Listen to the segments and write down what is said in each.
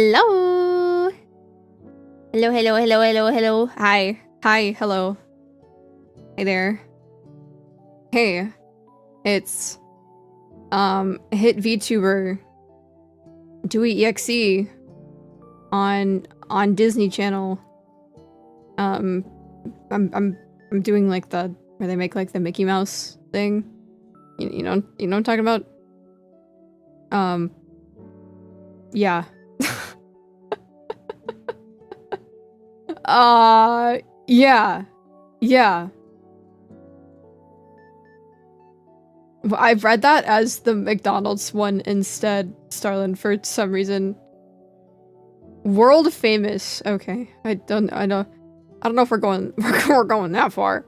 Hello. Hello, hello, hello, hello, hello. Hi. Hi, hello. Hey there. Hey. It's hit VTuber Duwi EXE on Disney Channel. I'm doing like the where they make like the Mickey Mouse thing. You know what I'm talking about? Yeah. Yeah. Yeah. I've read that as the McDonald's one instead, Starlin, for some reason. World famous. Okay. I don't know if we're going we're going that far.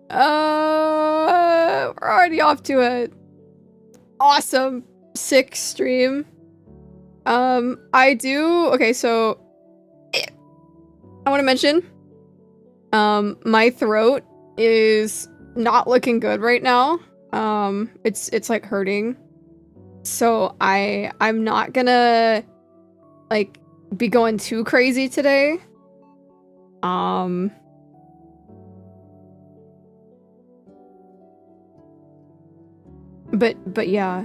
We're already off to a awesome sick stream. Okay, so I want to mention my throat is not looking good right now. It's like hurting. So I'm not gonna like be going too crazy today. But yeah.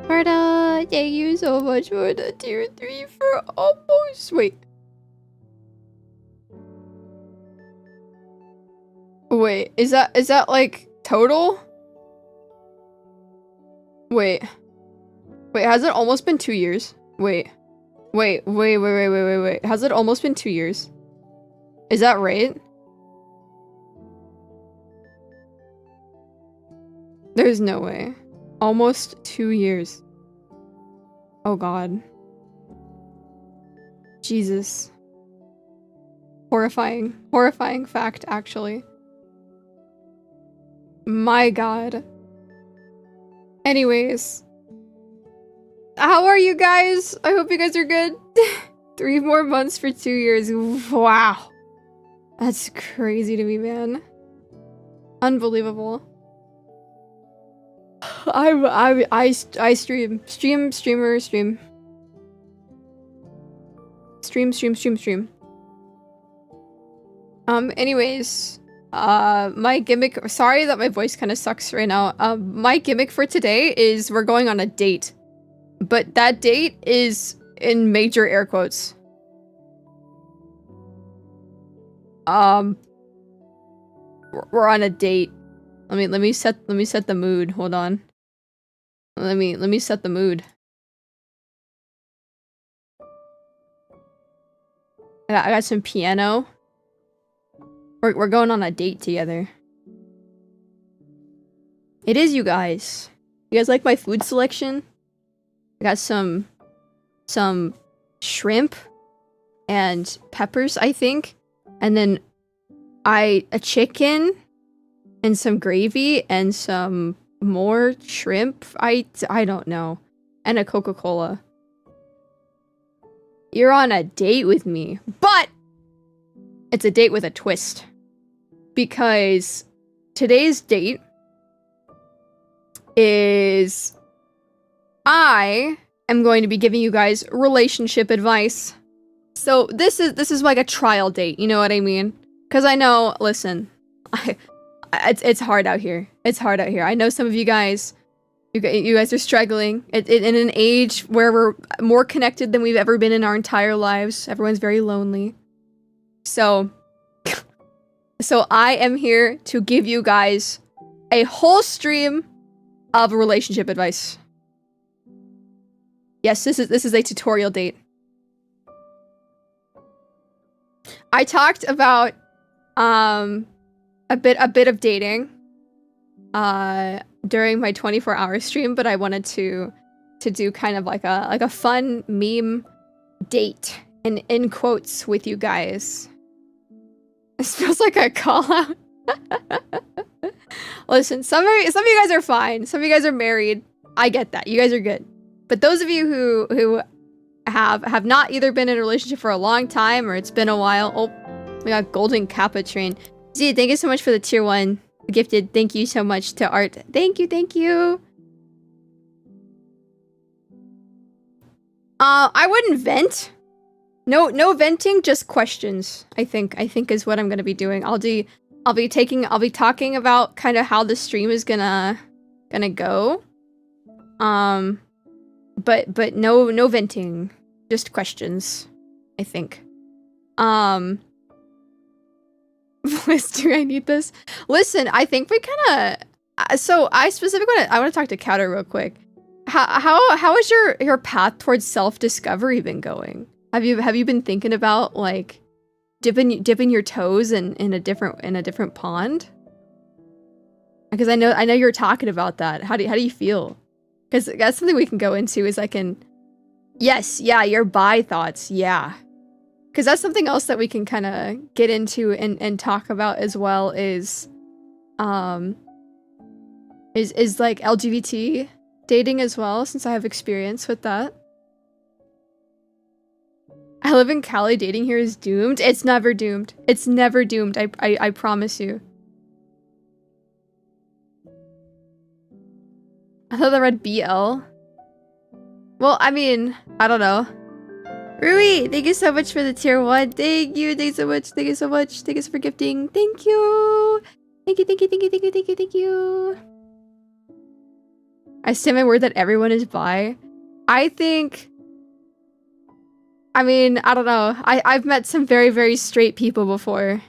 Marta, thank you so much for the tier 3 for almost wait, is that like total? Wait, has it almost been 2 years? Wait. Has it almost been 2 years? Is that right? There's no way. Almost 2 years. Oh god. Jesus. Horrifying. Horrifying fact, actually. My god. Anyways. How are you guys? I hope you guys are good. 3 more months for 2 years. Wow. That's crazy to me, man. Unbelievable. I stream. Anyways, my gimmick, sorry that my voice kind of sucks right now. My gimmick for today is we're going on a date. But that date is in major air quotes. We're on a date. Let me set the mood. Hold on. Let me set the mood. I got some piano. We're going on a date together. It is, you guys. You guys like my food selection? I got some shrimp and peppers, I think. And then a chicken and some gravy and some more shrimp. I don't know. And a Coca-Cola. You're on a date with me, but it's a date with a twist. Because today's date is I am going to be giving you guys relationship advice. So this is like a trial date, you know what I mean? Because I know, listen, it's hard out here. It's hard out here. I know some of you guys, you guys are struggling in an age where we're more connected than we've ever been in our entire lives. Everyone's very lonely. So I am here to give you guys a whole stream of relationship advice. Yes, this is a tutorial date. I talked about a bit of dating during my 24-hour stream, but I wanted to do kind of like a fun meme date in quotes with you guys. This feels like a call out. Listen, some of you guys are fine. Some of you guys are married. I get that. You guys are good. But those of you who have not either been in a relationship for a long time or it's been a while. Oh, we got Golden Kappa Train. Z, thank you so much for the tier 1 gifted. Thank you so much to Art. Thank you, thank you. I wouldn't vent. No venting, just questions. I think is what I'm gonna be doing. I'll be talking about kind of how the stream is gonna go. But no venting, just questions, I think. Bliss, do I need this? Listen, I think we kind of. So I specifically I want to talk to Counter real quick. How has your path towards self-discovery been going? Have you been thinking about like dipping your toes in a different pond? Because I know you're talking about that. How do you feel? Because that's something we can go into. Is I can. Yes, yeah, your bi thoughts, yeah. Because that's something else that we can kind of get into and talk about as well is like LGBT dating as well, since I have experience with that. I live in Cali, dating here is doomed. It's never doomed. It's never doomed, I promise you. I thought I read BL. Well, I mean, I don't know. Rui, thank you so much for the tier 1. Thank you so much. Thank you so much. Thank you for gifting. Thank you. Thank you. I stand my word that everyone is bi. I mean, I don't know. I've met some very, very straight people before.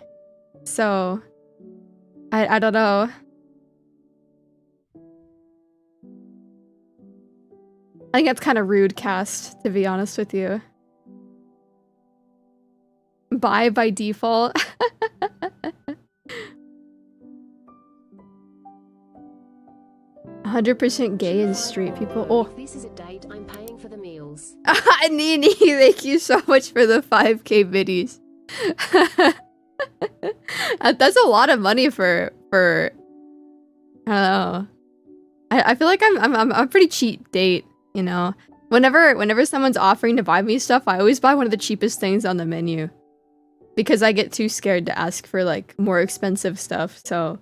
So, I don't know. I think that's kind of rude, Cast, to be honest with you. Bi by default. 100% gay and straight people. Oh. If this is a date, I'm paying for the meals. Nini, thank you so much for the 5K biddies. That's a lot of money for I don't know. I feel like I'm a pretty cheap date, you know. Whenever someone's offering to buy me stuff, I always buy one of the cheapest things on the menu. Because I get too scared to ask for like more expensive stuff. So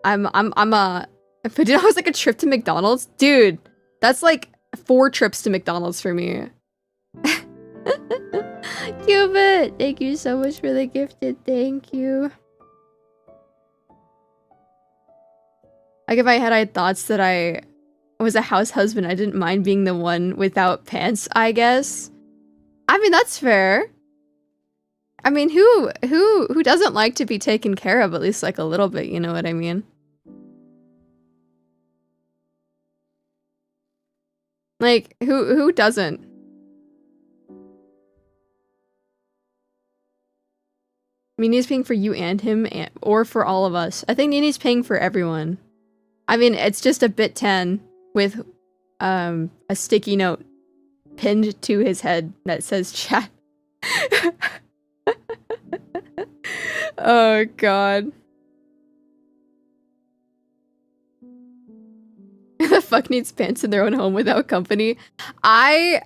but it was like a trip to McDonald's. Dude, that's like 4 trips to McDonald's for me. Cupid, thank you so much for the gifted. Thank you. Like if I had thoughts that I was a house husband, I didn't mind being the one without pants, I guess. I mean, that's fair. I mean, who doesn't like to be taken care of at least like a little bit, you know what I mean? Like, who doesn't? Nini's paying for you and him, or for all of us. I think Nini's paying for everyone. I mean, it's just a bit 10 with a sticky note pinned to his head that says chat. Oh god. The fuck needs pants in their own home without company? I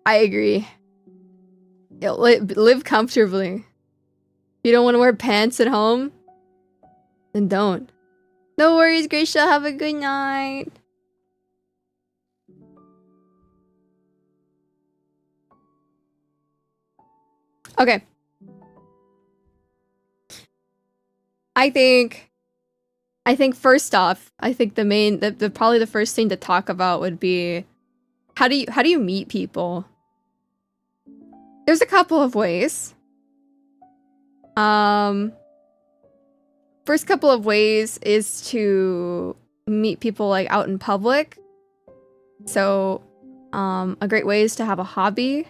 agree. Live comfortably. If you don't want to wear pants at home, then don't. No worries, Gracia. Have a good night. Okay. I think first off, I think probably the first thing to talk about would be how do you meet people? There's a couple of ways. First couple of ways is to meet people like out in public. So, a great way is to have a hobby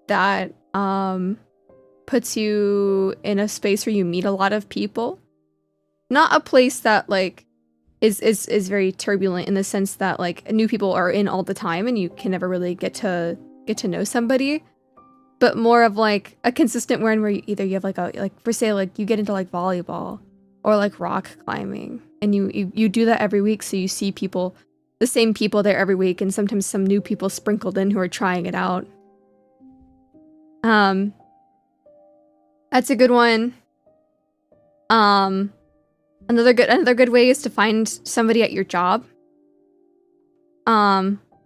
that puts you in a space where you meet a lot of people. Not a place that like is very turbulent in the sense that like new people are in all the time and you can never really get to know somebody. But more of like a consistent one where you have like for say like you get into like volleyball or like rock climbing and you do that every week, so you see people, the same people there every week, and sometimes some new people sprinkled in who are trying it out. That's a good one. Another good way is to find somebody at your job.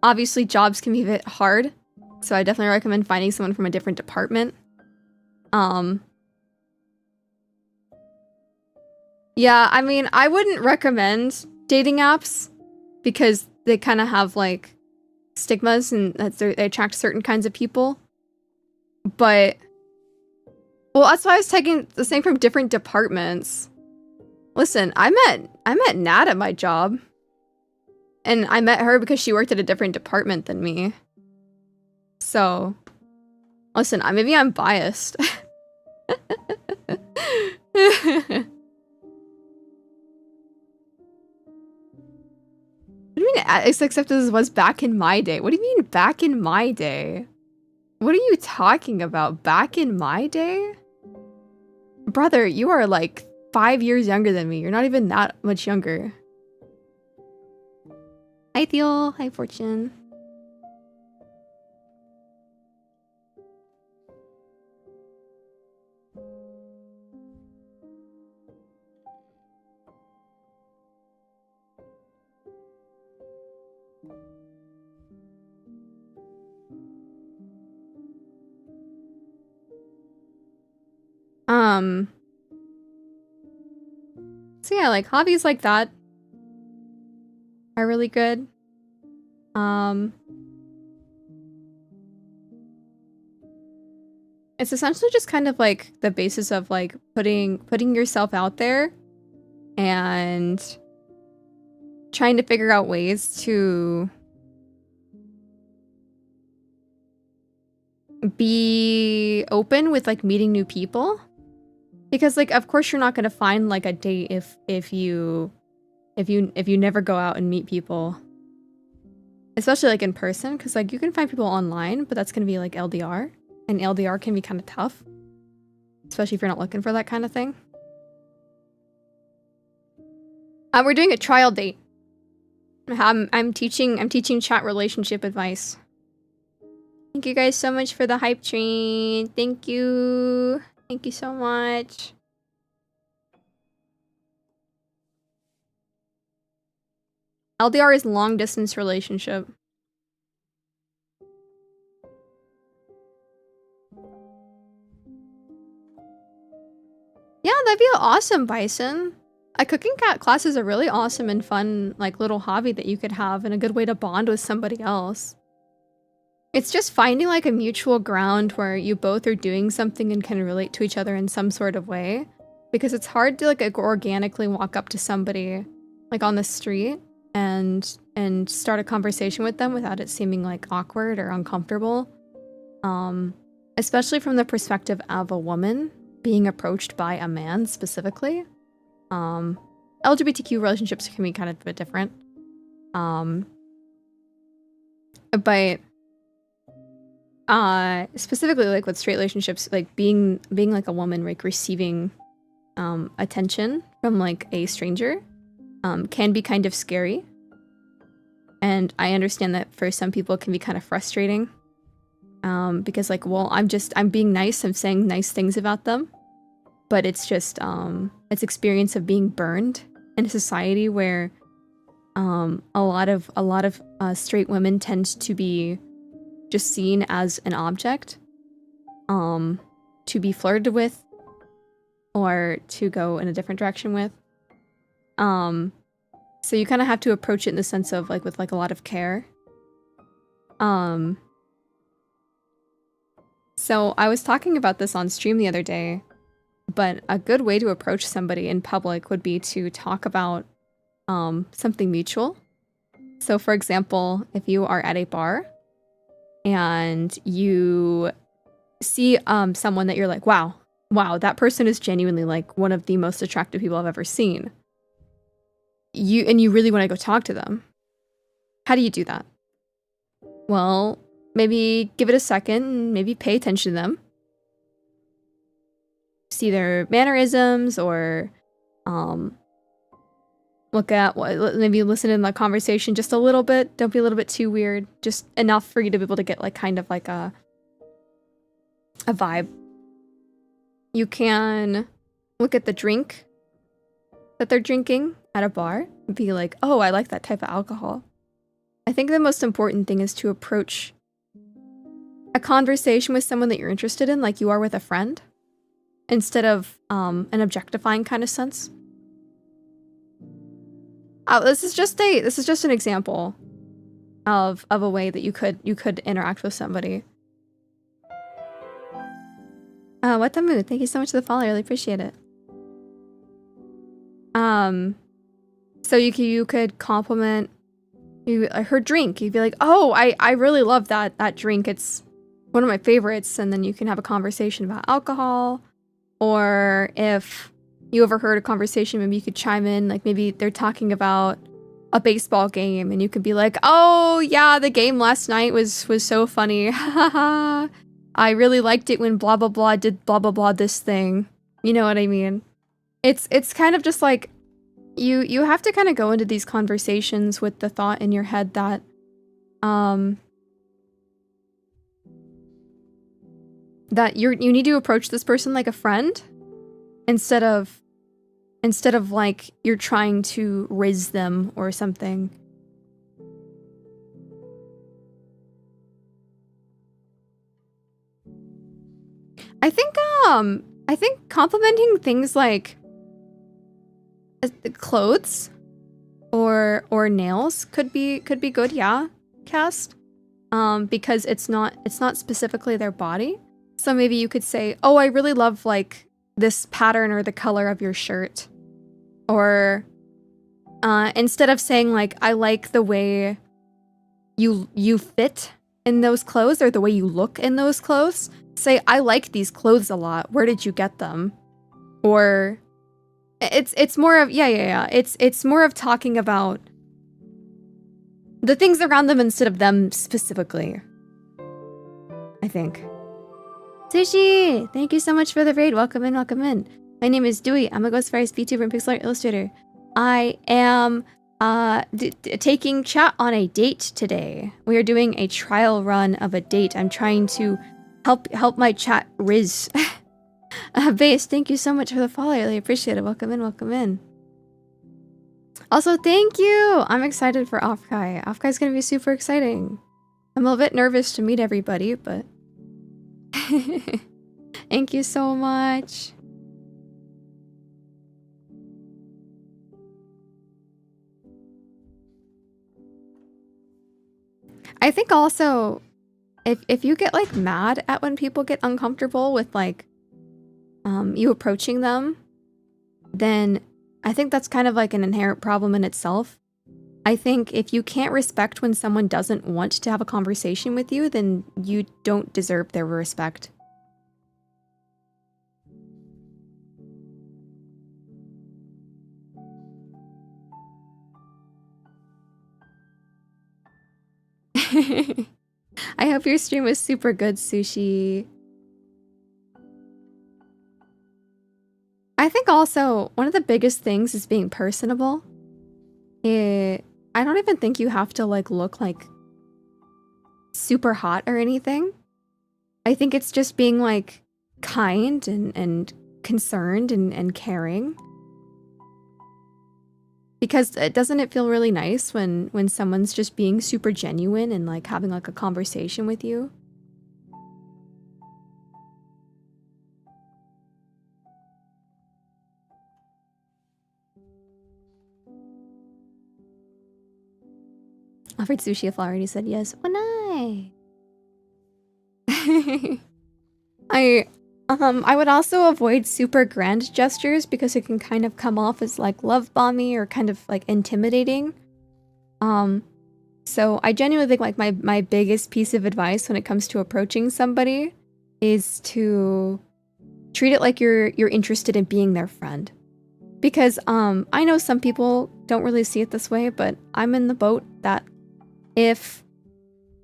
Obviously, jobs can be a bit hard, so I definitely recommend finding someone from a different department. Yeah, I mean, I wouldn't recommend dating apps because they kind of have like stigmas and that they attract certain kinds of people. But, well, that's why I was taking the same from different departments. Listen, I met Nat at my job. And I met her because she worked at a different department than me. So, listen, maybe I'm biased. What do you mean, except this was back in my day? What do you mean, back in my day? What are you talking about? Back in my day? Brother, you are like 5 years younger than me. You're not even that much younger. Hi, Theo. Hi, Fortune. So yeah, like hobbies like that are really good. It's essentially just kind of like the basis of like putting yourself out there and trying to figure out ways to be open with like meeting new people. Because like of course you're not gonna find like a date if you never go out and meet people. Especially like in person, because like you can find people online, but that's gonna be like LDR. And LDR can be kind of tough. Especially if you're not looking for that kind of thing. We're doing a trial date. I'm teaching chat relationship advice. Thank you guys so much for the hype train. Thank you. Thank you so much. LDR is long distance relationship. Yeah, that'd be awesome, Bison. A cooking cat class is a really awesome and fun, like, little hobby that you could have and a good way to bond with somebody else. It's just finding, like, a mutual ground where you both are doing something and can relate to each other in some sort of way. Because it's hard to, like, organically walk up to somebody, like, on the street and start a conversation with them without it seeming, like, awkward or uncomfortable. Especially from the perspective of a woman being approached by a man specifically. LGBTQ relationships can be kind of a bit different. But specifically like with straight relationships, like being like a woman, like receiving attention from like a stranger can be kind of scary. And I understand that for some people it can be kind of frustrating. Because like, well, I'm being nice, I'm saying nice things about them. But it's just, it's experience of being burned in a society where a lot of straight women tend to be just seen as an object to be flirted with or to go in a different direction with. So you kind of have to approach it in the sense of like with like a lot of care. So I was talking about this on stream the other day, but a good way to approach somebody in public would be to talk about something mutual. So for example, if you are at a bar and you see someone that you're like, wow, that person is genuinely like one of the most attractive people I've ever seen. You really want to go talk to them. How do you do that? Well, maybe give it a second and maybe pay attention to them. See their mannerisms or look at what, maybe listen in the conversation just a little bit. Don't be a little bit too weird. Just enough for you to be able to get like kind of like a vibe. You can look at the drink that they're drinking at a bar and be like, oh, I like that type of alcohol. I think the most important thing is to approach a conversation with someone that you're interested in like you are with a friend, instead of an objectifying kind of sense. This is just an example of a way that you could interact with somebody. What the mood? Thank you so much for the follow. I really appreciate it. So you could compliment her drink. You'd be like, oh, I really love that drink. It's one of my favorites. And then you can have a conversation about alcohol. Or if you overheard a conversation, maybe you could chime in. Like maybe they're talking about a baseball game and you could be like, oh yeah, the game last night was so funny. I really liked it when blah blah blah did blah blah blah this thing. You know what I mean? It's kind of just like you have to kind of go into these conversations with the thought in your head that that you need to approach this person like a friend instead of like you're trying to riz them or something. I think complimenting things like clothes or nails could be good, yeah, Cast. Because it's not specifically their body. So maybe you could say, "Oh, I really love like this pattern or the color of your shirt." Or instead of saying like, "I like the way you fit in those clothes or the way you look in those clothes," say, "I like these clothes a lot. Where did you get them?" Or it's more of yeah. It's more of talking about the things around them instead of them specifically, I think. Sushi! Thank you so much for the raid. Welcome in, welcome in. My name is Duwi. I'm a Ghost Fairies VTuber and pixel art illustrator. I am taking chat on a date today. We are doing a trial run of a date. I'm trying to help my chat riz. Base, thank you so much for the follow. I really appreciate it. Welcome in, welcome in. Also, thank you! I'm excited for Offkai. Offkai's gonna be super exciting. I'm a little bit nervous to meet everybody, but... Thank you so much. I think also, if you get like mad at when people get uncomfortable with like you approaching them, then I think that's kind of like an inherent problem in itself. I think if you can't respect when someone doesn't want to have a conversation with you, then you don't deserve their respect. I hope your stream was super good, Sushi. I think also one of the biggest things is being personable. I don't even think you have to like look like super hot or anything. I think it's just being like kind and concerned and caring. Because doesn't it feel really nice when someone's just being super genuine and like having like a conversation with you? Offered sushi if already said yes. Wanai! I would also avoid super grand gestures because it can kind of come off as like love bomby or kind of like intimidating. So I genuinely think like my biggest piece of advice when it comes to approaching somebody is to treat it like you're interested in being their friend. Because I know some people don't really see it this way, but I'm in the boat that if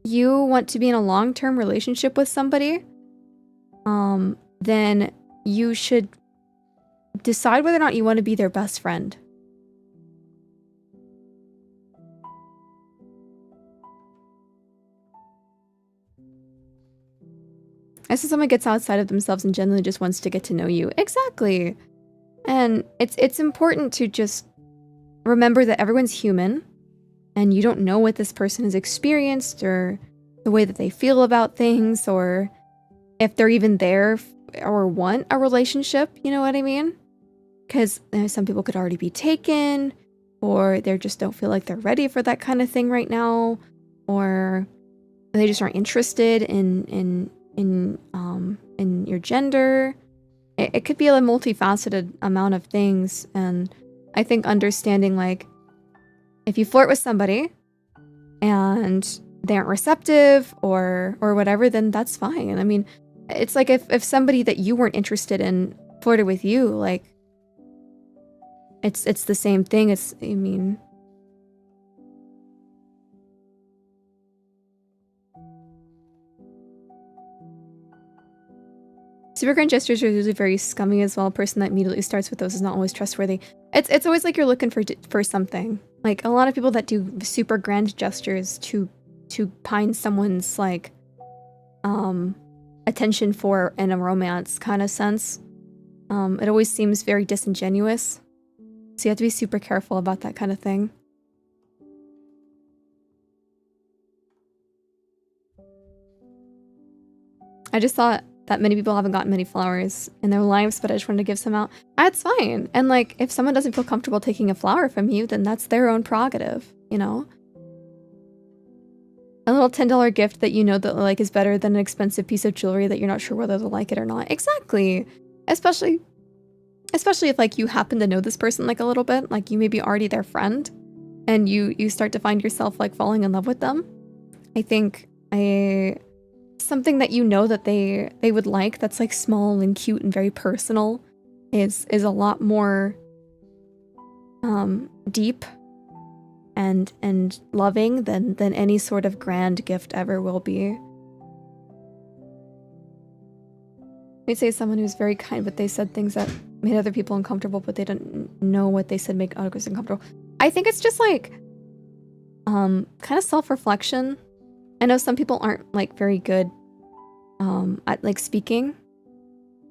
you want to be in a long-term relationship with somebody, then you should decide whether or not you want to be their best friend. As if someone gets outside of themselves and generally just wants to get to know you. Exactly. And it's important to just remember that everyone's human and you don't know what this person has experienced or the way that they feel about things or if they're even there or want a relationship, you know what I mean? Because some people could already be taken, or they just don't feel like they're ready for that kind of thing right now, or they just aren't interested in your gender. It could be a multifaceted amount of things, and I think understanding, like, if you flirt with somebody and they aren't receptive or whatever, then that's fine. I mean, it's like if somebody that you weren't interested in flirted with you, like, it's the same thing. I mean, super grand gestures are usually very scummy as well. A person that immediately starts with those is not always trustworthy. It's always like you're looking for something. Like, a lot of people that do super grand gestures to pine someone's, like, attention for in a romance kind of sense. It always seems very disingenuous. So you have to be super careful about that kind of thing. I just thought that many people haven't gotten many flowers in their lives, but I just wanted to give some out. That's fine. And, like, if someone doesn't feel comfortable taking a flower from you, then that's their own prerogative, you know? A little $10 gift that you know that, like, is better than an expensive piece of jewelry that you're not sure whether they'll like it or not. Exactly. Especially if, like, you happen to know this person, like, a little bit, like, you may be already their friend and you start to find yourself, like, falling in love with them. I think something that you know that they would like that's, like, small and cute and very personal is a lot more deep and loving than any sort of grand gift ever will be. I'd say someone who's very kind, but they said things that made other people uncomfortable, but they didn't know what they said make others uncomfortable. I think it's just, like, kind of self-reflection. I know some people aren't, like, very good at, like, speaking.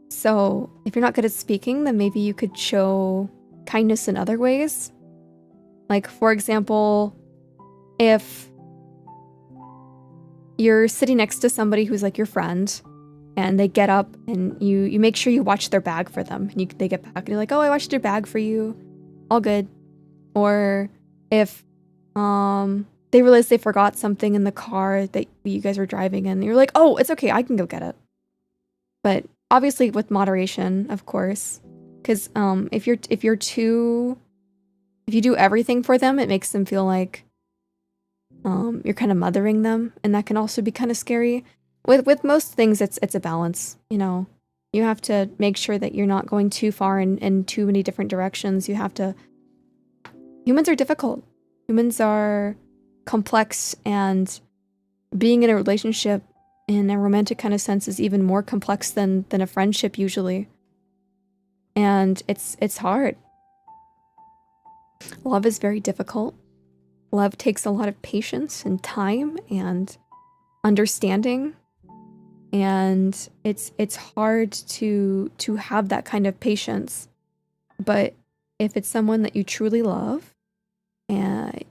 So if you're not good at speaking, then maybe you could show kindness in other ways. Like, for example, if you're sitting next to somebody who's, like, your friend, and they get up and you make sure you watch their bag for them, and they get back and you're like, oh, I watched your bag for you, all good. Or if they realize they forgot something in the car that you guys were driving in, and you're like, oh, it's okay, I can go get it. But obviously with moderation, of course, because if you do everything for them, it makes them feel like you're kind of mothering them, and that can also be kind of scary. With most things, it's a balance, you know. You have to make sure that you're not going too far in too many different directions. You have to... Humans are difficult. Humans are complex, and being in a relationship in a romantic kind of sense is even more complex than a friendship usually. And it's hard. Love is very difficult. Love takes a lot of patience and time and understanding. And it's hard to have that kind of patience. But if it's someone that you truly love,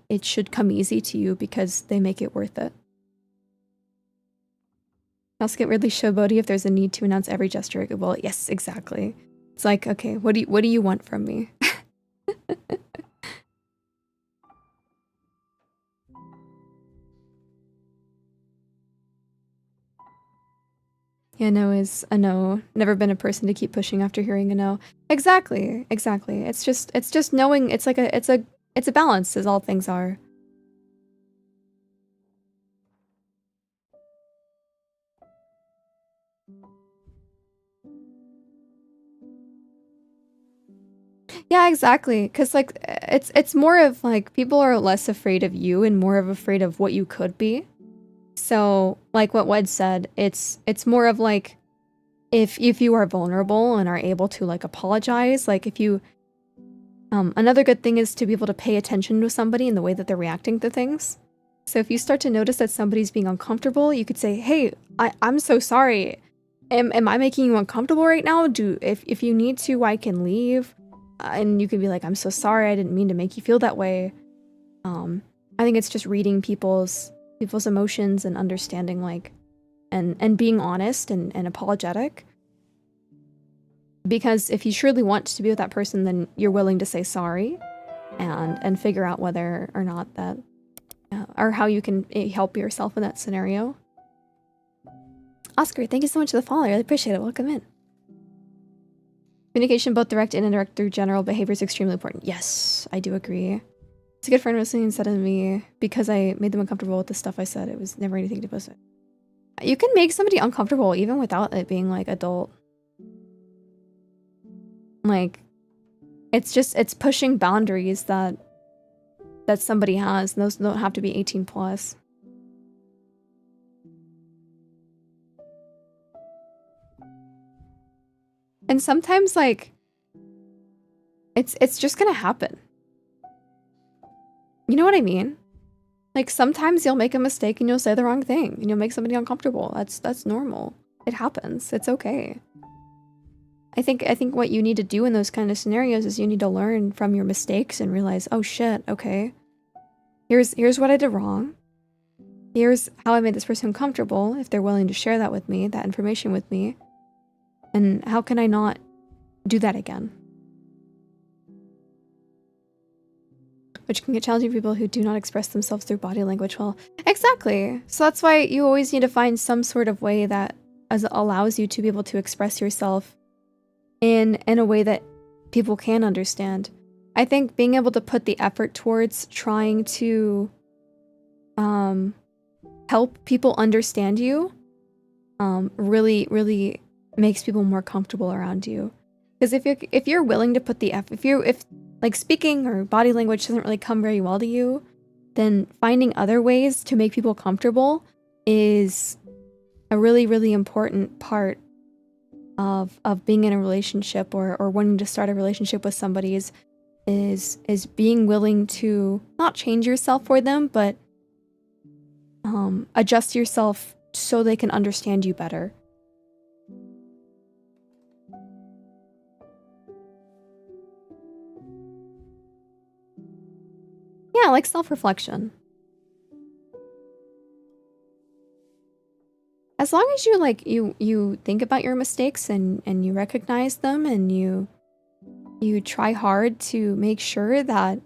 it should come easy to you because they make it worth it. I also get really showboaty if there's a need to announce every gesture. Well, yes, exactly. It's like, okay, what do you want from me? Yeah, no is a no. Never been a person to keep pushing after hearing a no. Exactly, exactly. It's just knowing. It's like it's a balance, as all things are. Yeah, exactly. Because, like, it's more of, like, people are less afraid of you and more of afraid of what you could be. So, like what Wed said, it's more of, like, if you are vulnerable and are able to, like, apologize, like, if you... another good thing is to be able to pay attention to somebody in the way that they're reacting to things. So if you start to notice that somebody's being uncomfortable, you could say, hey, I'm so sorry. Am I making you uncomfortable right now? If you need to, I can leave. And you can be like, I'm so sorry, I didn't mean to make you feel that way. I think it's just reading people's emotions and understanding, like, and being honest and apologetic. Because if you truly want to be with that person, then you're willing to say sorry and figure out whether or not that, or how you can help yourself in that scenario. Oscar, thank you so much for the follow. I really appreciate it. Welcome in. Communication, both direct and indirect through general behavior, is extremely important. Yes, I do agree. It's a good friend listening and said to me, because I made them uncomfortable with the stuff I said, it was never anything to post it. You can make somebody uncomfortable even without it being, like, adult. Like, it's pushing boundaries that somebody has, and those don't have to be 18 plus. And sometimes, like, it's just gonna happen. You know what I mean? Like, sometimes you'll make a mistake and you'll say the wrong thing and you'll make somebody uncomfortable. That's normal. It happens. It's okay. I think what you need to do in those kind of scenarios is you need to learn from your mistakes and realize, oh shit, okay. Here's what I did wrong. Here's how I made this person uncomfortable, if they're willing to share that with me, that information with me. And how can I not do that again? Which can get challenging for people who do not express themselves through body language well. Exactly. So that's why you always need to find some sort of way that allows you to be able to express yourself in a way that people can understand. I think being able to put the effort towards trying to help people understand you really makes people more comfortable around you. Because if you're willing to put the effort, if like speaking or body language doesn't really come very well to you, then finding other ways to make people comfortable is a really important part of being in a relationship or wanting to start a relationship with somebody is being willing to not change yourself for them, but adjust yourself so they can understand you better. Yeah, like self-reflection. As long as you think about your mistakes and you recognize them and you try hard to make sure that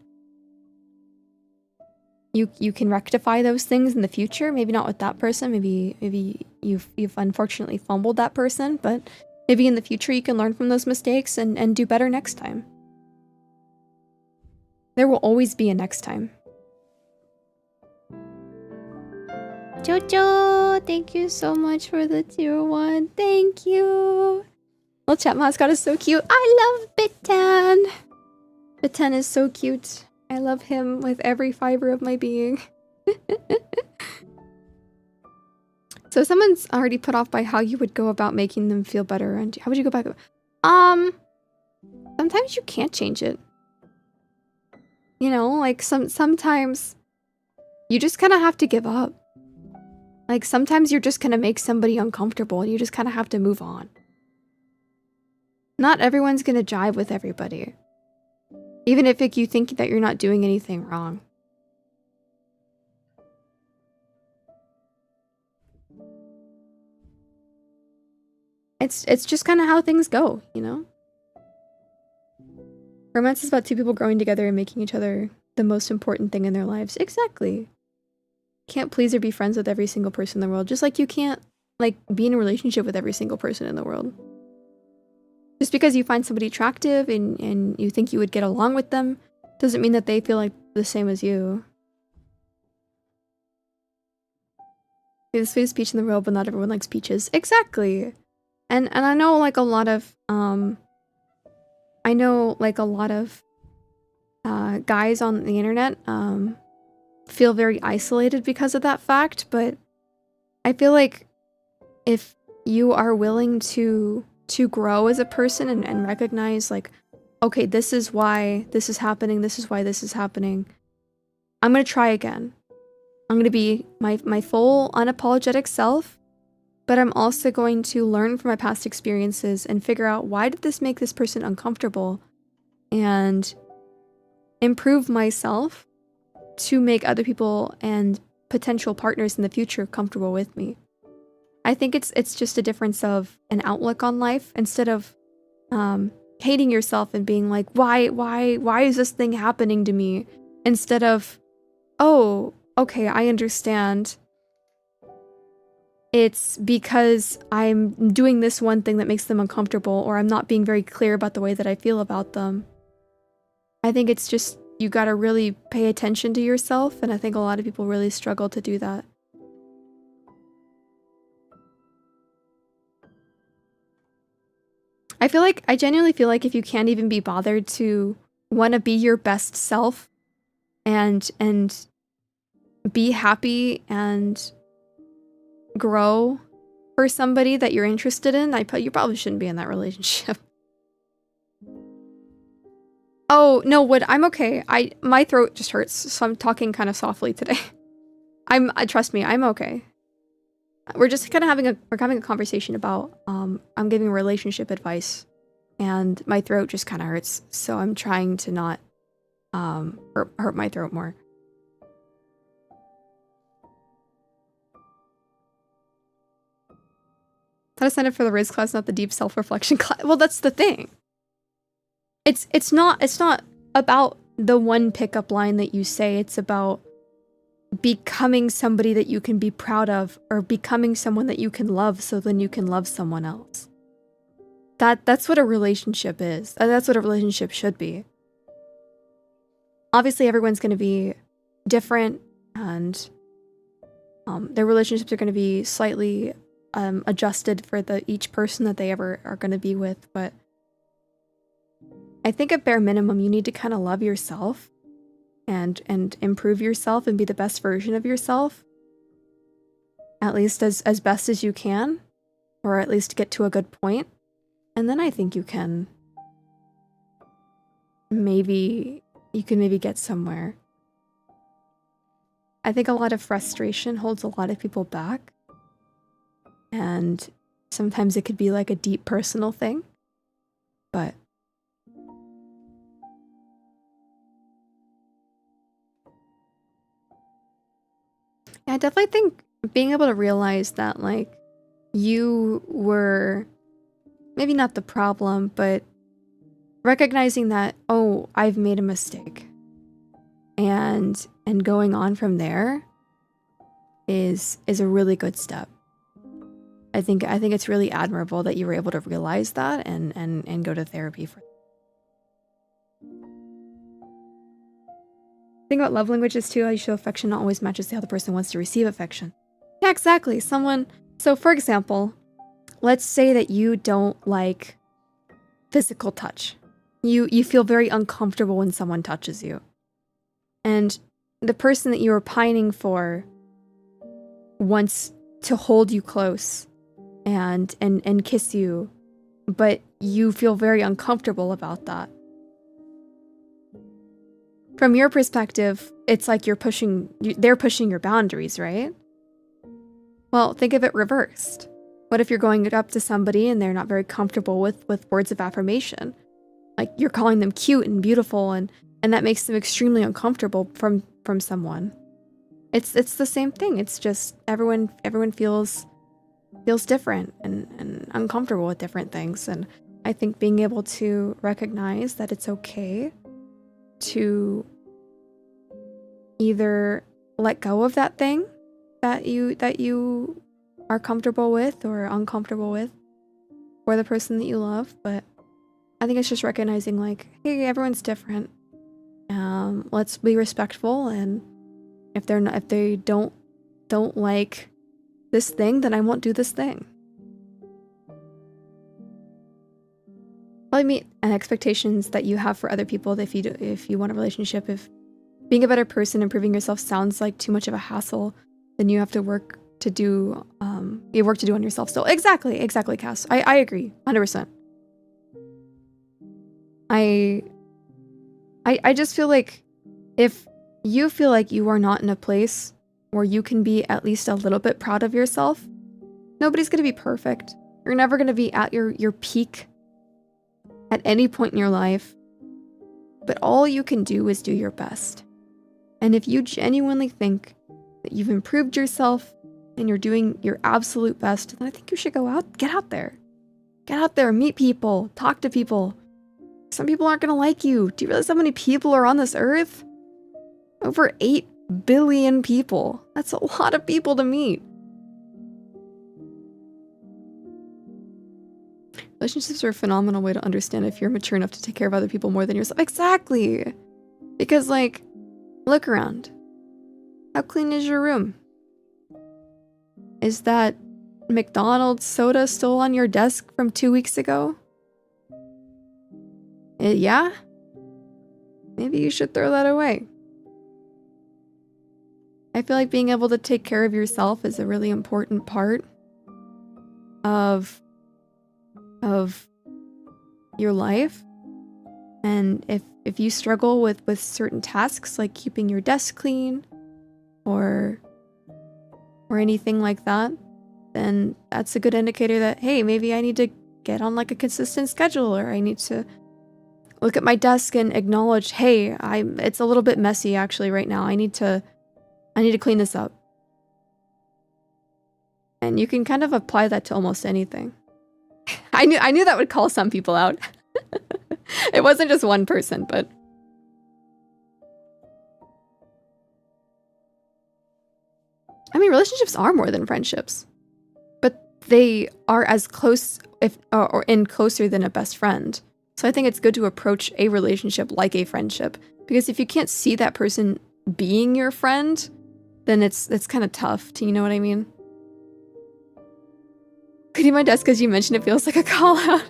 you can rectify those things in the future. Maybe not with that person. Maybe you've unfortunately fumbled that person, but maybe in the future you can learn from those mistakes and do better next time. There will always be a next time. Jojo, thank you so much for the tier 1. Thank you. Little chat mascot is so cute. I love Bitan. Bitan is so cute. I love him with every fiber of my being. So someone's already put off by how you would go about making them feel better, and how would you go back? Sometimes you can't change it. You know, like sometimes you just kind of have to give up. Like sometimes you're just gonna make somebody uncomfortable and you just kind of have to move on. Not everyone's gonna jive with everybody. Even if you think that you're not doing anything wrong. It's just kind of how things go, you know? Romance is about two people growing together and making each other the most important thing in their lives. Exactly. Can't please or be friends with every single person in the world, just like you can't like be in a relationship with every single person in the world. Just because you find somebody attractive and you think you would get along with them doesn't mean that they feel like the same as you. You're the sweetest peach in the world, but not everyone likes peaches. Exactly. And I know like a lot of guys on the internet feel very isolated because of that fact, but I feel like if you are willing to grow as a person and recognize like, okay, this is why this is happening, this is why this is happening, I'm gonna try again. I'm gonna be my full unapologetic self, but I'm also going to learn from my past experiences and figure out why did this make this person uncomfortable and improve myself to make other people and potential partners in the future comfortable with me. I think it's just a difference of an outlook on life instead of hating yourself and being like, why is this thing happening to me? Instead of, oh, okay, I understand. It's because I'm doing this one thing that makes them uncomfortable, or I'm not being very clear about the way that I feel about them. I think it's just, you gotta really pay attention to yourself, and I think a lot of people really struggle to do that. I genuinely feel like if you can't even be bothered to want to be your best self and be happy and grow for somebody that you're interested in, you probably shouldn't be in that relationship. Oh, no, I'm okay. My throat just hurts, so I'm talking kind of softly today. Trust me, I'm okay. We're just kind of having a conversation about, I'm giving relationship advice, and my throat just kind of hurts, so I'm trying to not, hurt my throat more. Thought I signed up for the Riz class, not the deep self-reflection class. Well, that's the thing. It's not about the one pickup line that you say, it's about becoming somebody that you can be proud of, or becoming someone that you can love, so then you can love someone else. That's what a relationship is. That's what a relationship should be. Obviously, everyone's going to be different, and their relationships are going to be slightly adjusted for each person that they ever are going to be with, but I think at bare minimum, you need to kind of love yourself and improve yourself and be the best version of yourself, at least as best as you can, or at least get to a good point. And then I think you can maybe get somewhere. I think a lot of frustration holds a lot of people back, and sometimes it could be like a deep personal thing, but I definitely think being able to realize that, like, you were maybe not the problem, but recognizing that, oh, I've made a mistake, and going on from there is a really good step. I think it's really admirable that you were able to realize that and go to therapy for. Think about love languages too, how you show affection not always matches how the person wants to receive affection. Yeah, exactly. So for example, let's say that you don't like physical touch. You feel very uncomfortable when someone touches you. And the person that you are pining for wants to hold you close and kiss you, but you feel very uncomfortable about that. From your perspective, it's like they're pushing your boundaries, right? Well, think of it reversed. What if you're going up to somebody and they're not very comfortable with words of affirmation? Like, you're calling them cute and beautiful, and that makes them extremely uncomfortable from someone. It's the same thing. It's just everyone feels different and uncomfortable with different things. And I think being able to recognize that it's okay to either let go of that thing that you are comfortable with or uncomfortable with for the person that you love, but I think it's just recognizing, like, hey, everyone's different. Let's be respectful, and if they don't like this thing, then I won't do this thing. Well, I mean, and expectations that you have for other people, if you want a relationship, if being a better person, improving yourself sounds like too much of a hassle, then you have to work to do on yourself. So exactly, Cass. I agree, 100%. I just feel like if you feel like you are not in a place where you can be at least a little bit proud of yourself, nobody's gonna be perfect. You're never gonna be at your peak at any point in your life, but all you can do is do your best. And if you genuinely think that you've improved yourself and you're doing your absolute best, then I think you should get out there. Get out there, meet people, talk to people. Some people aren't gonna like you. Do you realize how many people are on this earth? Over 8 billion people. That's a lot of people to meet. Relationships are a phenomenal way to understand if you're mature enough to take care of other people more than yourself. Exactly! Because, like, look around. How clean is your room? Is that McDonald's soda still on your desk from 2 weeks ago? Yeah? Maybe you should throw that away. I feel like being able to take care of yourself is a really important part of your life. And if you struggle with certain tasks like keeping your desk clean or anything like that, then that's a good indicator that, hey, maybe I need to get on like a consistent schedule, or I need to look at my desk and acknowledge, hey, it's a little bit messy actually right now. I need to clean this up. And you can kind of apply that to almost anything. I knew that would call some people out. It wasn't just one person, but I mean, relationships are more than friendships, but they are as close or closer than a best friend. So I think it's good to approach a relationship like a friendship, because if you can't see that person being your friend, then it's kind of tough to, you know what I mean? Cleaning my desk because you mentioned it feels like a call out.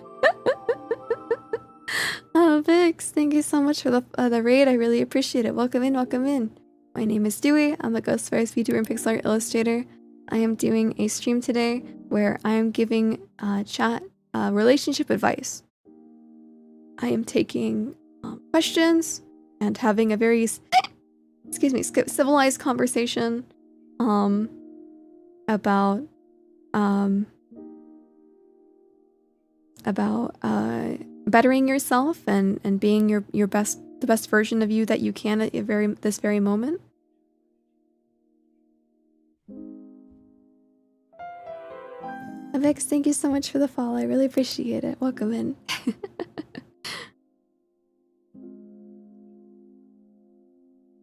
Oh, Vix, thank you so much for the raid. I really appreciate it. Welcome in, welcome in. My name is Duwi. I'm a Ghostface VTuber and pixel art illustrator. I am doing a stream today where I am giving chat relationship advice. I am taking questions and having a very civilized conversation about bettering yourself and being the best version of you that you can at this very moment. Vix, thank you so much for the follow. I really appreciate it. Welcome in.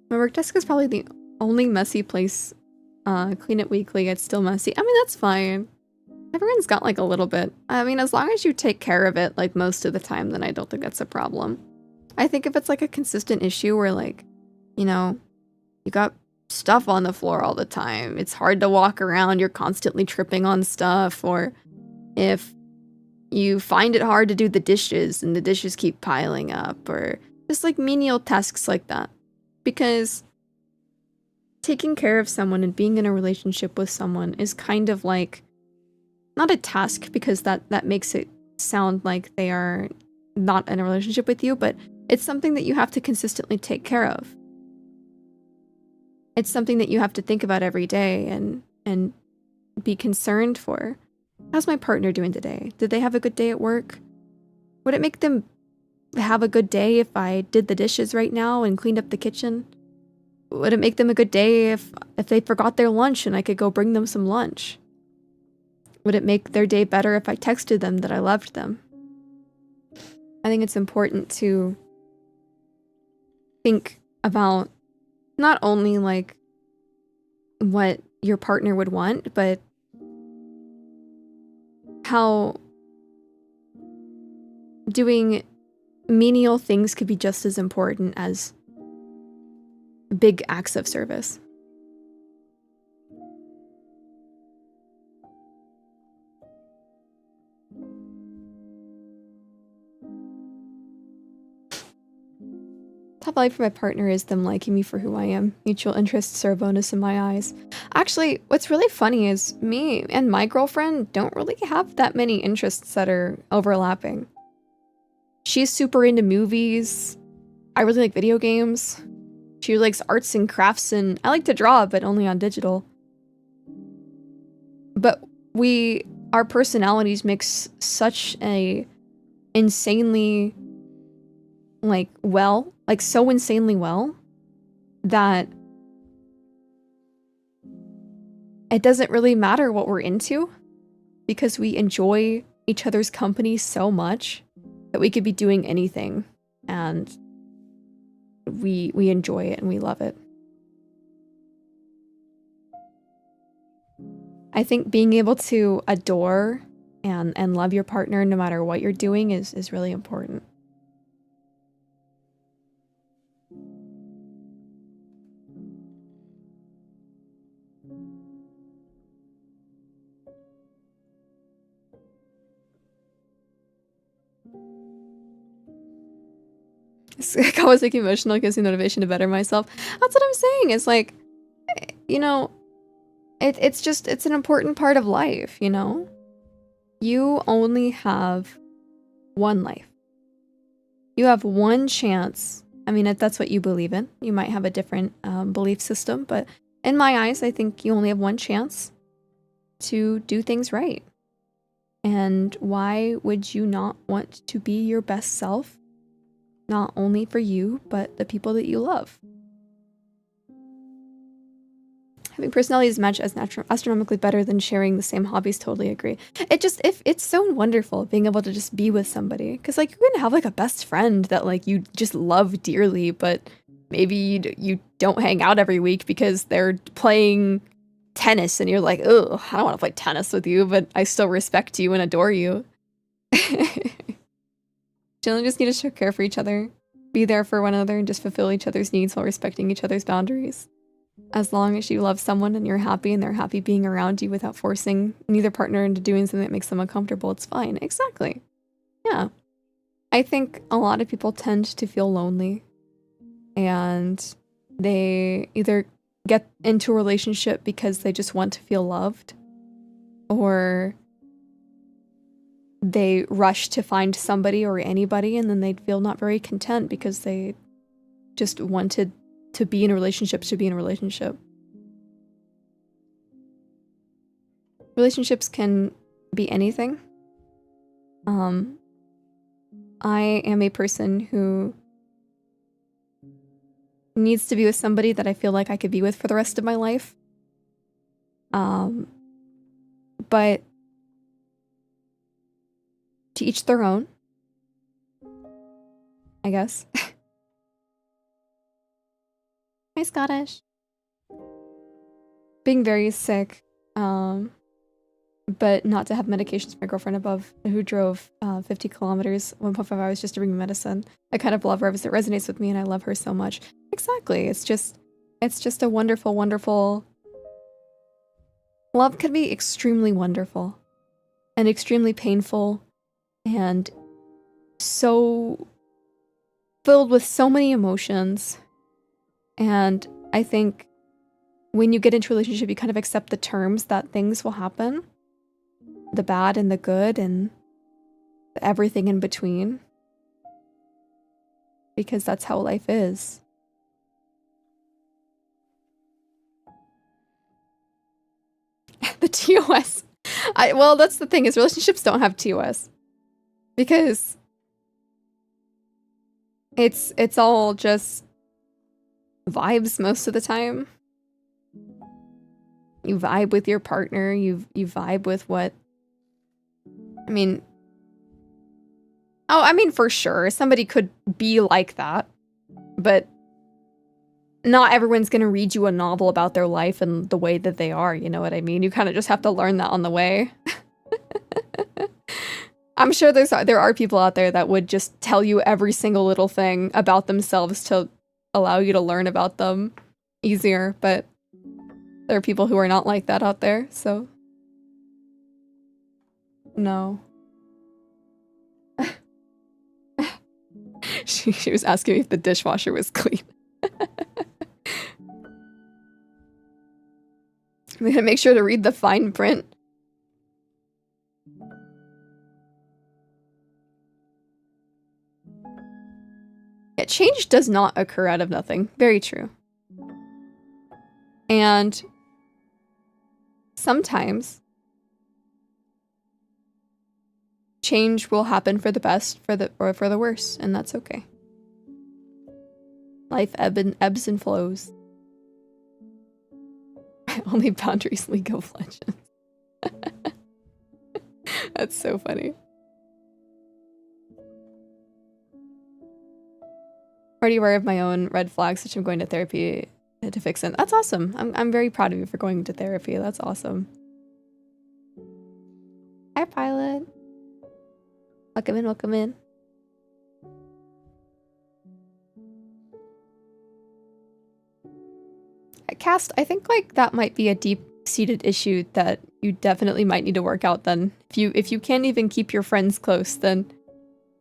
My work desk is probably the only messy place. Clean it weekly. It's still messy. I mean, that's fine. Everyone's got like a little bit. I mean, as long as you take care of it like most of the time, then I don't think that's a problem. I think if it's like a consistent issue where, like, you know, you got stuff on the floor all the time, it's hard to walk around, you're constantly tripping on stuff, or if you find it hard to do the dishes and the dishes keep piling up, or just like menial tasks like that. Because taking care of someone and being in a relationship with someone is kind of like, not a task, because that makes it sound like they are not in a relationship with you, but it's something that you have to consistently take care of. It's something that you have to think about every day and be concerned for. How's my partner doing today? Did they have a good day at work? Would it make them have a good day if I did the dishes right now and cleaned up the kitchen? Would it make them a good day if they forgot their lunch and I could go bring them some lunch? Would it make their day better if I texted them that I loved them? I think it's important to think about not only like what your partner would want, but how doing menial things could be just as important as big acts of service. Top value for my partner is them liking me for who I am. Mutual interests are a bonus in my eyes. Actually, what's really funny is me and my girlfriend don't really have that many interests that are overlapping. She's super into movies. I really like video games. She likes arts and crafts, and I like to draw, but only on digital. But our personalities mix such a insanely so insanely well that it doesn't really matter what we're into because we enjoy each other's company so much that we could be doing anything and we enjoy it and we love it. I think being able to adore and love your partner no matter what you're doing is really important. I was like emotional gives me motivation to better myself. That's what I'm saying. It's like, you know, it's an important part of life, you know? You only have one life. You have one chance. I mean, if that's what you believe in. You might have a different belief system, but in my eyes, I think you only have one chance to do things right. And why would you not want to be your best self? Not only for you, but the people that you love. Having personalities match as astronomically better than sharing the same hobbies, totally agree. It's so wonderful being able to just be with somebody. Because, like, you're gonna have, like, a best friend that, like, you just love dearly, but maybe you don't hang out every week because they're playing tennis and you're like, ugh, I don't want to play tennis with you, but I still respect you and adore you. Generally just need to show care for each other, be there for one another, and just fulfill each other's needs while respecting each other's boundaries. As long as you love someone and you're happy and they're happy being around you without forcing neither partner into doing something that makes them uncomfortable, it's fine. Exactly. Yeah. I think a lot of people tend to feel lonely and they either get into a relationship because they just want to feel loved, or they rush to find somebody or anybody and then they'd feel not very content because they just wanted to be in a relationship to be in a relationship. Relationships can be anything. I am a person who needs to be with somebody that I feel like I could be with for the rest of my life. But to each their own, I guess. Hi, Scottish. Being very sick, but not to have medications for my girlfriend above who drove 50 kilometers, 1.5 hours just to bring me medicine. I kind of love her because it resonates with me and I love her so much. Exactly. It's just a wonderful, wonderful... Love can be extremely wonderful and extremely painful and so filled with so many emotions. And I think when you get into a relationship, you kind of accept the terms that things will happen. The bad and the good and everything in between. Because that's how life is. The TOS. Well, that's the thing, is relationships don't have TOS. Because it's all just vibes most of the time. You vibe with your partner, you vibe with what... I mean, for sure, somebody could be like that, but not everyone's gonna read you a novel about their life and the way that they are, you know what I mean? You kind of just have to learn that on the way. I'm sure there are people out there that would just tell you every single little thing about themselves to allow you to learn about them easier, but there are people who are not like that out there, so... No. She was asking me if the dishwasher was clean. I'm gonna make sure to read the fine print. Yeah, change does not occur out of nothing. Very true. And sometimes change will happen for the best, or for the worse, and that's okay. Life ebbs and flows. Only boundaries League of Legends. That's so funny. Already aware of my own red flags, which I'm going to therapy to fix it. That's awesome. I'm very proud of you for going to therapy. That's awesome. Hi, Pilot. Welcome in, welcome in. Cast, I think like that might be a deep-seated issue that you definitely might need to work out then. If you can't even keep your friends close, then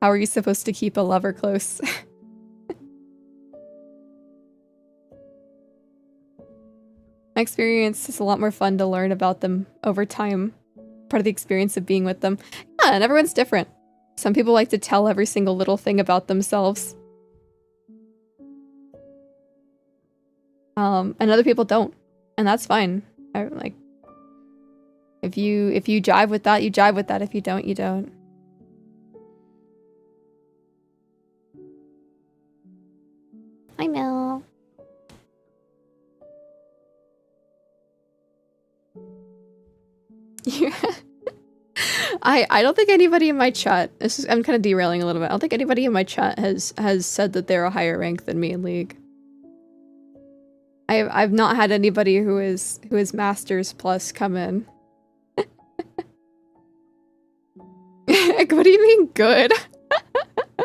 how are you supposed to keep a lover close? My experience is a lot more fun to learn about them over time. Part of the experience of being with them. Yeah, and everyone's different. Some people like to tell every single little thing about themselves. And other people don't. And that's fine. Like, if you jive with that, you jive with that. If you don't, you don't. Hi, Mel. I don't think anybody in my chat, I'm kind of derailing a little bit. I don't think anybody in my chat has said that they're a higher rank than me in League. I've not had anybody who is Masters Plus come in. What do you mean good?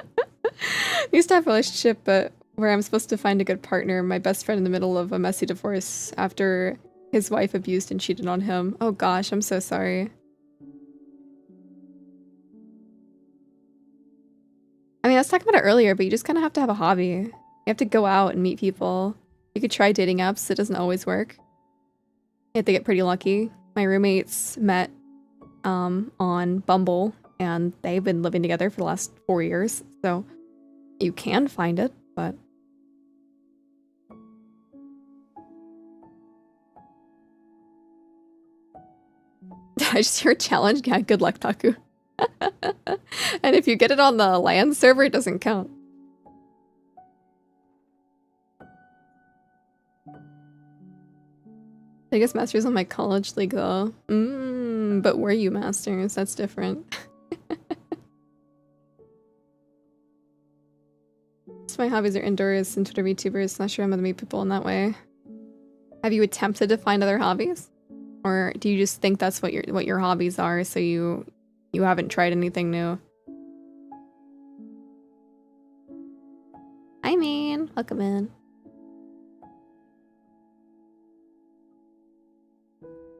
I used to have a relationship, but where I'm supposed to find a good partner, my best friend in the middle of a messy divorce after his wife abused and cheated on him. Oh gosh, I'm so sorry. I mean, I was talking about it earlier, but you just kind of have to have a hobby. You have to go out and meet people. You could try dating apps. It doesn't always work. You have to get pretty lucky. My roommates met on Bumble, and they've been living together for the last 4 years. So you can find it, but... I just hear a challenge. Yeah, good luck, Taku. And if you get it on the LAN server, it doesn't count. I guess Masters on my college league though. But were you Masters? That's different. So my hobbies are indoors and Twitter VTubers. Not sure I'm gonna meet people in that way. Have you attempted to find other hobbies? Or do you just think that's what your hobbies are, so you haven't tried anything new? I mean, welcome in.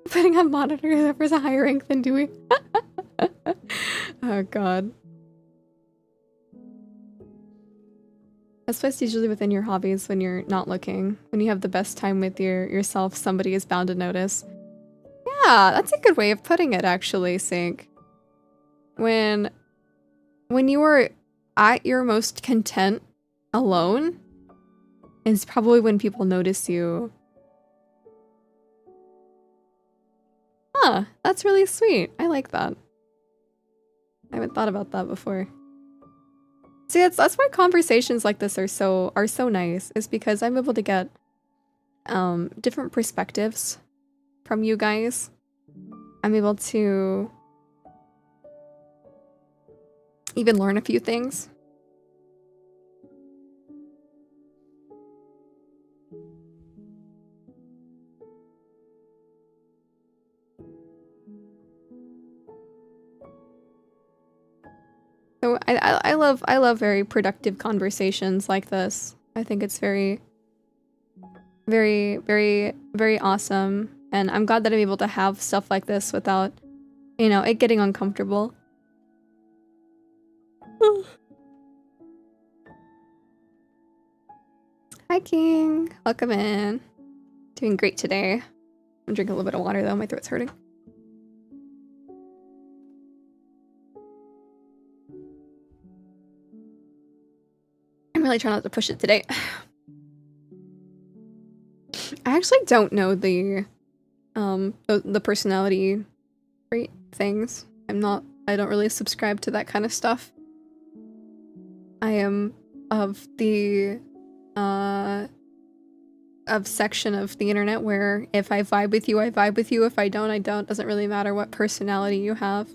Putting on monitor that was a higher rank than Duwi. Oh god. That's what's usually within your hobbies when you're not looking. When you have the best time with yourself, somebody is bound to notice. Yeah, that's a good way of putting it, actually, Sync. When you are at your most content alone, is probably when people notice you. Huh, that's really sweet. I like that. I haven't thought about that before. See, that's why conversations like this are so nice, is because I'm able to get different perspectives from you guys. I'm able to even learn a few things. So I love very productive conversations like this. I think it's very awesome, and I'm glad that I'm able to have stuff like this without, you know, it getting uncomfortable. Hi King, welcome in. Doing great today. I'm drinking a little bit of water though, my throat's hurting. I'm really trying not to push it today. I actually don't know the personality trait things. I don't really subscribe to that kind of stuff. I am of the section of the internet where if I vibe with you, I vibe with you. If I don't, I don't. Doesn't really matter what personality you have.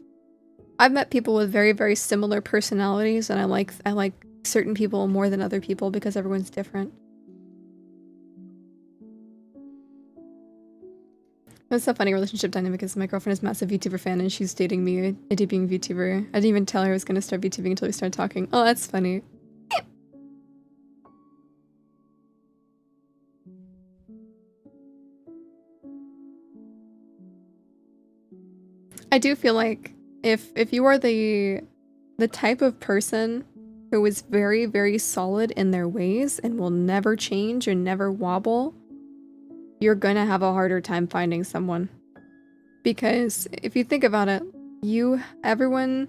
I've met people with very, very similar personalities, and I like certain people more than other people because everyone's different. That's a funny relationship dynamic is my girlfriend is a massive VTuber fan and she's dating me, a debuting VTuber. I didn't even tell her I was going to start VTubing until we started talking. Oh, that's funny. I do feel like if you are the type of person who is very, very solid in their ways and will never change or never wobble, you're gonna have a harder time finding someone. Because if you think about it, everyone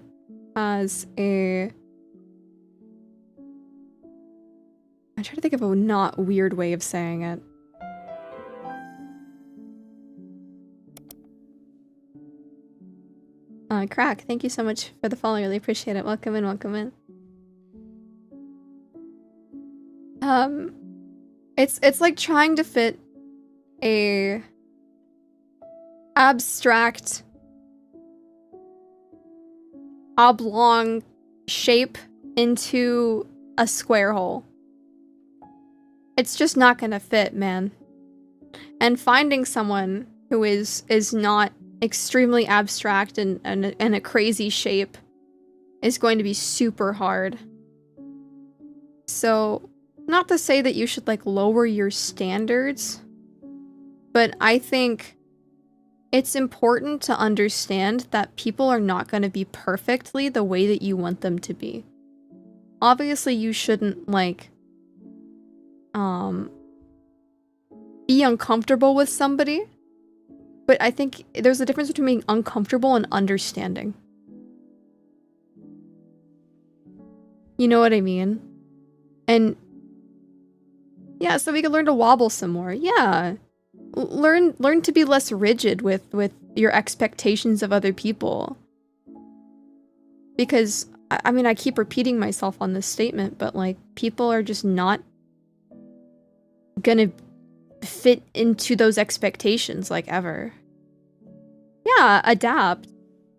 has a... I'm trying to think of a not weird way of saying it. Crack, thank you so much for the follow, I really appreciate it. Welcome in, welcome in. It's like trying to fit a abstract oblong shape into a square hole. It's just not gonna fit, man. And finding someone who is not extremely abstract and a crazy shape is going to be super hard. So, not to say that you should like lower your standards, but I think it's important to understand that people are not going to be perfectly the way that you want them to be. Obviously, you shouldn't like be uncomfortable with somebody. But I think there's a difference between being uncomfortable and understanding. You know what I mean? And yeah, so we can learn to wobble some more. Yeah. Learn to be less rigid with your expectations of other people. Because, I mean, I keep repeating myself on this statement, but like, people are just not gonna fit into those expectations like ever. Yeah, adapt.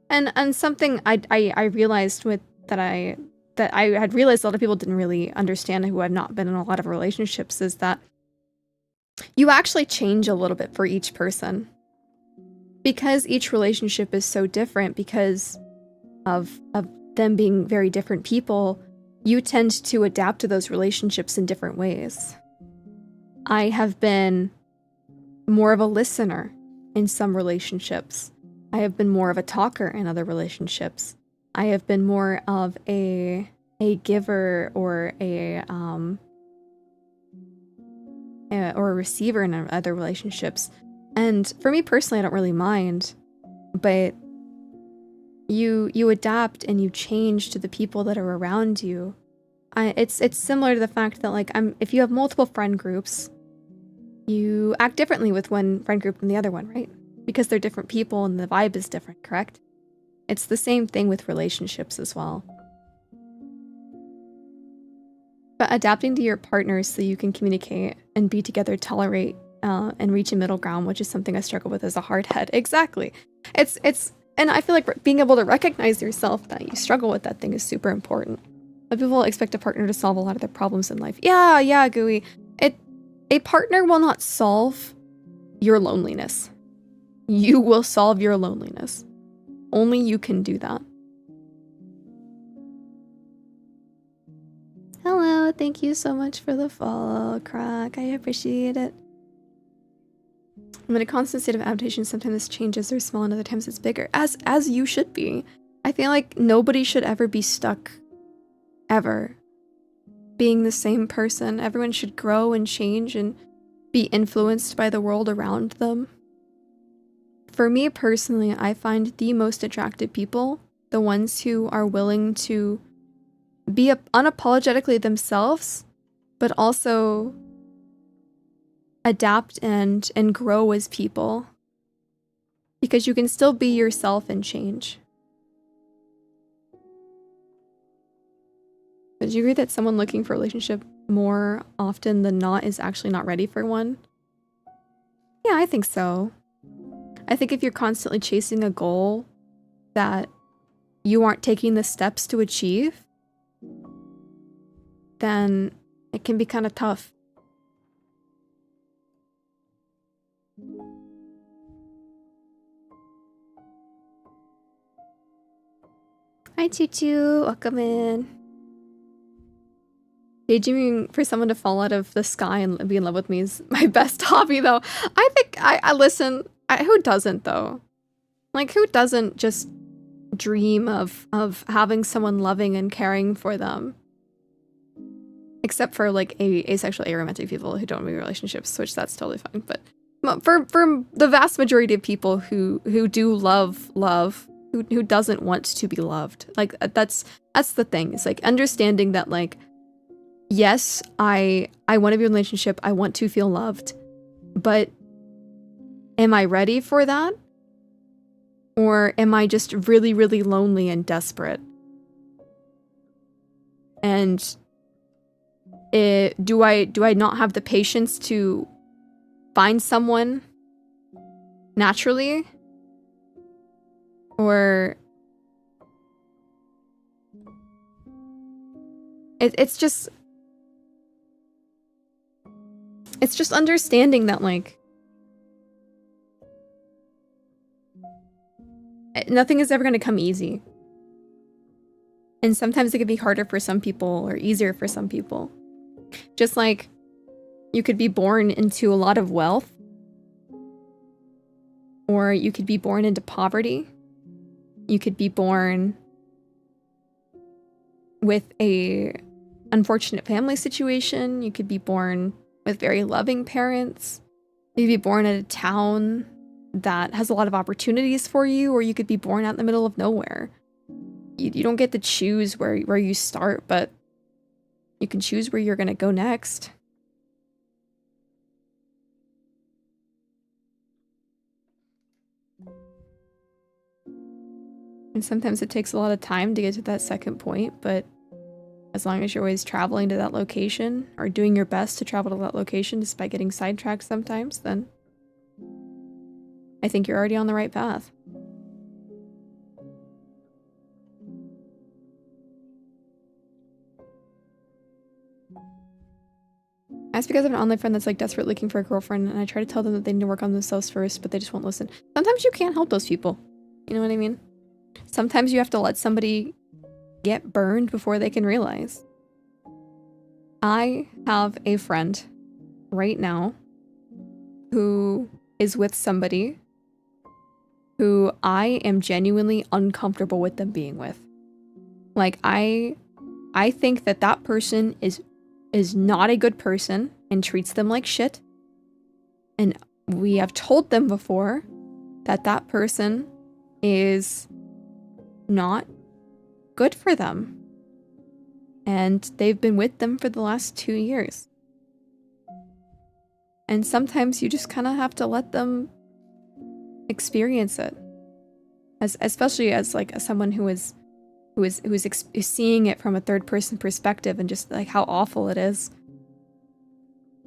And something I realized with that I had realized a lot of people didn't really understand who had not been in a lot of relationships is that you actually change a little bit for each person. Because each relationship is so different because of them being very different people, you tend to adapt to those relationships in different ways. I have been more of a listener in some relationships. I have been more of a talker in other relationships. I have been more of a giver or a receiver in other relationships. And for me personally, I don't really mind, but you adapt and you change to the people that are around you. It's similar to the fact that like if you have multiple friend groups, you act differently with one friend group than the other one, right? Because they're different people and the vibe is different, correct? It's the same thing with relationships as well. But adapting to your partner so you can communicate and be together, tolerate, and reach a middle ground, which is something I struggle with as a hardhead. Exactly. And I feel like being able to recognize yourself that you struggle with that thing is super important. But people expect a partner to solve a lot of their problems in life. Yeah, Gooey. A partner will not solve your loneliness. You will solve your loneliness. Only you can do that. Hello, thank you so much for the follow, Crack. I appreciate it. I'm in a constant state of adaptation. Sometimes this changes or small and other times it's bigger. As you should be. I feel like nobody should ever be stuck. Ever. Being the same person. Everyone should grow and change and be influenced by the world around them. For me personally, I find the most attractive people, the ones who are willing to be unapologetically themselves, but also adapt and grow as people. Because you can still be yourself and change. Would you agree that someone looking for a relationship more often than not is actually not ready for one? Yeah, I think so. I think if you're constantly chasing a goal that you aren't taking the steps to achieve, then it can be kind of tough. Hi, Tutu. Welcome in. Daydreaming for someone to fall out of the sky and be in love with me is my best hobby, though. I think I listen. Who doesn't, though? Like, who doesn't just dream of having someone loving and caring for them? Except for, like, asexual, aromantic people who don't have relationships, which that's totally fine. But for the vast majority of people who do love, who doesn't want to be loved, like, that's the thing. It's like understanding that, like, yes, I want to be in a relationship. I want to feel loved, but am I ready for that? Or am I just really, really lonely and desperate? And do I not have the patience to find someone naturally? Or it's just understanding that, like, nothing is ever going to come easy. And sometimes it can be harder for some people or easier for some people. Just like you could be born into a lot of wealth, or you could be born into poverty. You could be born with a unfortunate family situation. You could be born with very loving parents. You could be born in a town that has a lot of opportunities for you, or you could be born out in the middle of nowhere. You don't get to choose where you start, but you can choose where you're going to go next. And sometimes it takes a lot of time to get to that second point, but as long as you're always traveling to that location, or doing your best to travel to that location despite getting sidetracked sometimes, then I think you're already on the right path. That's because I have an online friend that's like desperate looking for a girlfriend, and I try to tell them that they need to work on themselves first, but they just won't listen. Sometimes you can't help those people. You know what I mean? Sometimes you have to let somebody get burned before they can realize. I have a friend right now who is with somebody who I am genuinely uncomfortable with them being with. Like, I think that that person is not a good person and treats them like shit. And we have told them before that that person is not good for them. And they've been with them for the last 2 years. And sometimes you just kind of have to let them experience it. Especially as like someone who is seeing it from a third person perspective and just like how awful it is.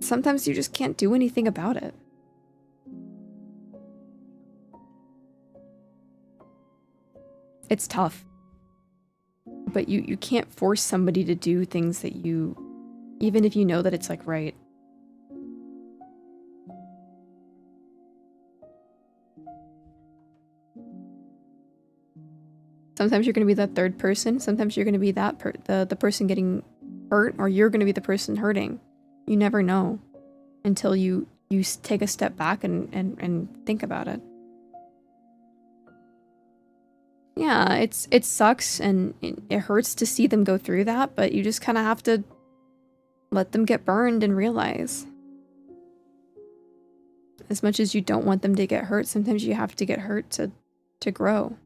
Sometimes you just can't do anything about it. It's tough. But you can't force somebody to do things that you, even if you know that it's like right. Sometimes you're going to be that third person. Sometimes you're going to be that the person getting hurt, or you're going to be the person hurting. You never know until you take a step back and think about it. Yeah, it sucks and it hurts to see them go through that, but you just kind of have to let them get burned and realize. As much as you don't want them to get hurt, sometimes you have to get hurt to grow.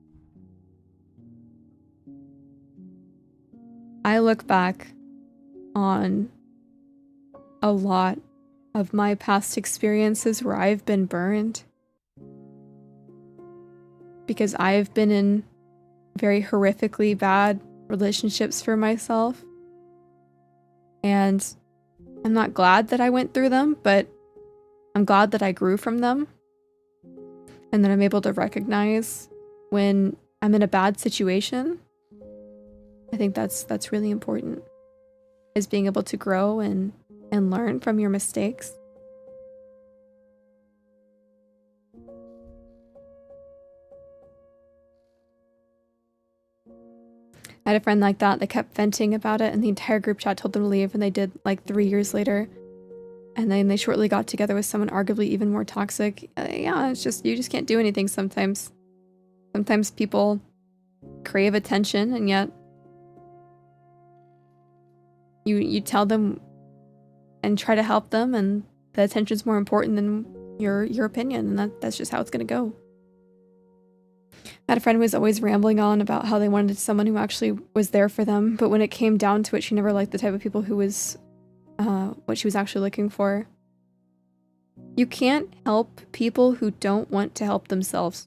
I look back on a lot of my past experiences where I've been burned because I've been in very horrifically bad relationships for myself. And I'm not glad that I went through them, but I'm glad that I grew from them and that I'm able to recognize when I'm in a bad situation. I think that's really important, is being able to grow and learn from your mistakes. I had a friend like that kept venting about it, and the entire group chat told them to leave, and they did like 3 years later. And then they shortly got together with someone arguably even more toxic. Yeah, it's just, you just can't do anything sometimes. Sometimes people crave attention, and yet you tell them and try to help them, and the attention's more important than your opinion, and that's just how it's gonna go. I had a friend who was always rambling on about how they wanted someone who actually was there for them, but when it came down to it, she never liked the type of people who was what she was actually looking for. You can't help people who don't want to help themselves.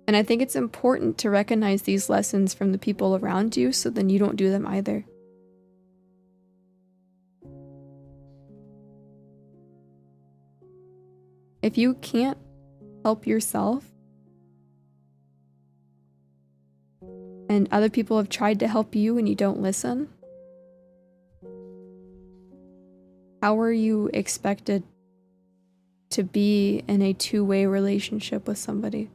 And I think it's important to recognize these lessons from the people around you, so then you don't do them either. If you can't help yourself, and other people have tried to help you and you don't listen, how are you expected to be in a two-way relationship with somebody?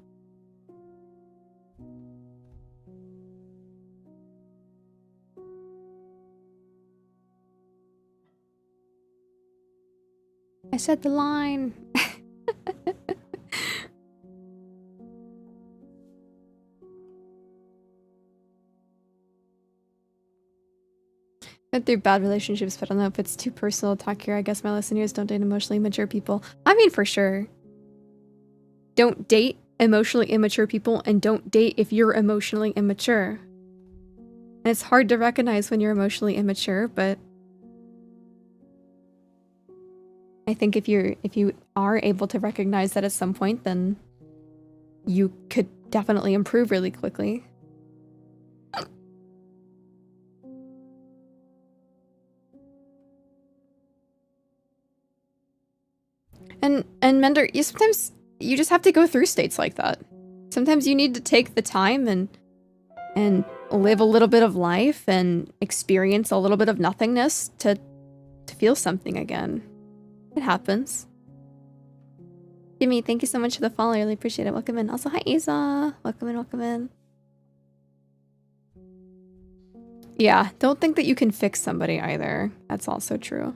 I said the line. Been through bad relationships, but I don't know if it's too personal to talk here. I guess my lesson here is don't date emotionally immature people. I mean, for sure. Don't date emotionally immature people, and don't date if you're emotionally immature. And it's hard to recognize when you're emotionally immature, but I think if you are able to recognize that at some point, then you could definitely improve really quickly. And Mender, sometimes you just have to go through states like that. Sometimes you need to take the time and live a little bit of life and experience a little bit of nothingness to feel something again. It happens. Jimmy, thank you so much for the follow. I really appreciate it. Welcome in. Also, hi, Isa. Welcome in, welcome in. Yeah, don't think that you can fix somebody either. That's also true.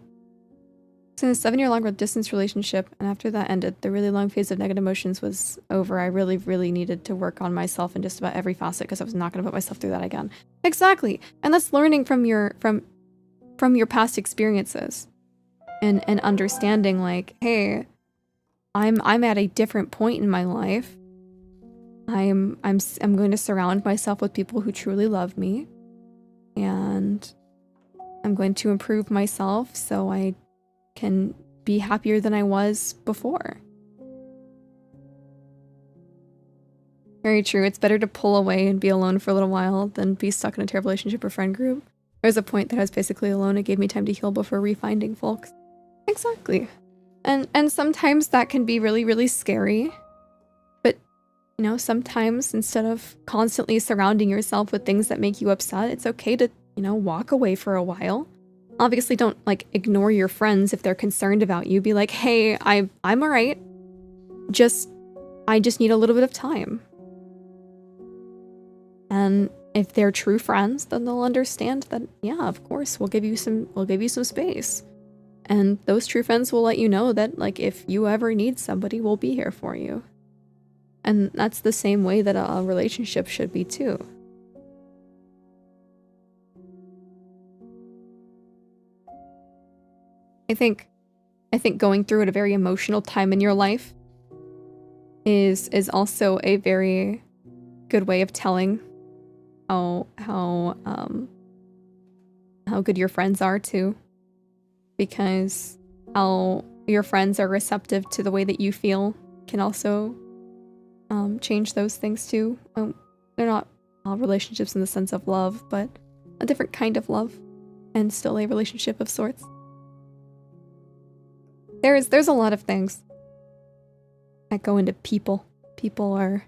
So in a 7-year-long distance relationship, and after that ended, the really long phase of negative emotions was over. I really, really needed to work on myself in just about every facet, because I was not going to put myself through that again. Exactly. And that's learning from your past experiences. And understanding, like, hey, I'm at a different point in my life. I'm going to surround myself with people who truly love me, and I'm going to improve myself so I can be happier than I was before. Very true. It's better to pull away and be alone for a little while than be stuck in a terrible relationship or friend group. There was a point that I was basically alone. It gave me time to heal before refinding folks. Exactly. And sometimes that can be really, really scary. But, you know, sometimes instead of constantly surrounding yourself with things that make you upset, it's okay to, you know, walk away for a while. Obviously, don't, like, ignore your friends if they're concerned about you. Be like, hey, I'm alright. I just need a little bit of time. And if they're true friends, then they'll understand that, yeah, of course, we'll give you some space. And those true friends will let you know that, like, if you ever need somebody, we'll be here for you. And that's the same way that a relationship should be too. I think going through at a very emotional time in your life is also a very good way of telling how good your friends are too. Because how your friends are receptive to the way that you feel can also change those things too. They're not all relationships in the sense of love, but a different kind of love, and still a relationship of sorts. There's a lot of things that go into people. People are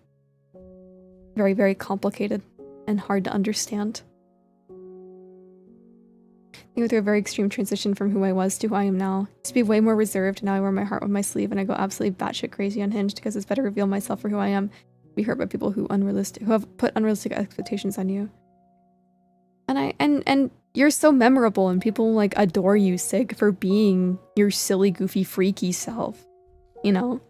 very, very complicated and hard to understand. I went through a very extreme transition from who I was to who I am now. I used to be way more reserved. Now I wear my heart on my sleeve and I go absolutely batshit crazy unhinged because it's better to reveal myself for who I am. Be hurt by people who have put unrealistic expectations on you. And you're so memorable and people like adore you, Sig, for being your silly, goofy, freaky self. You know?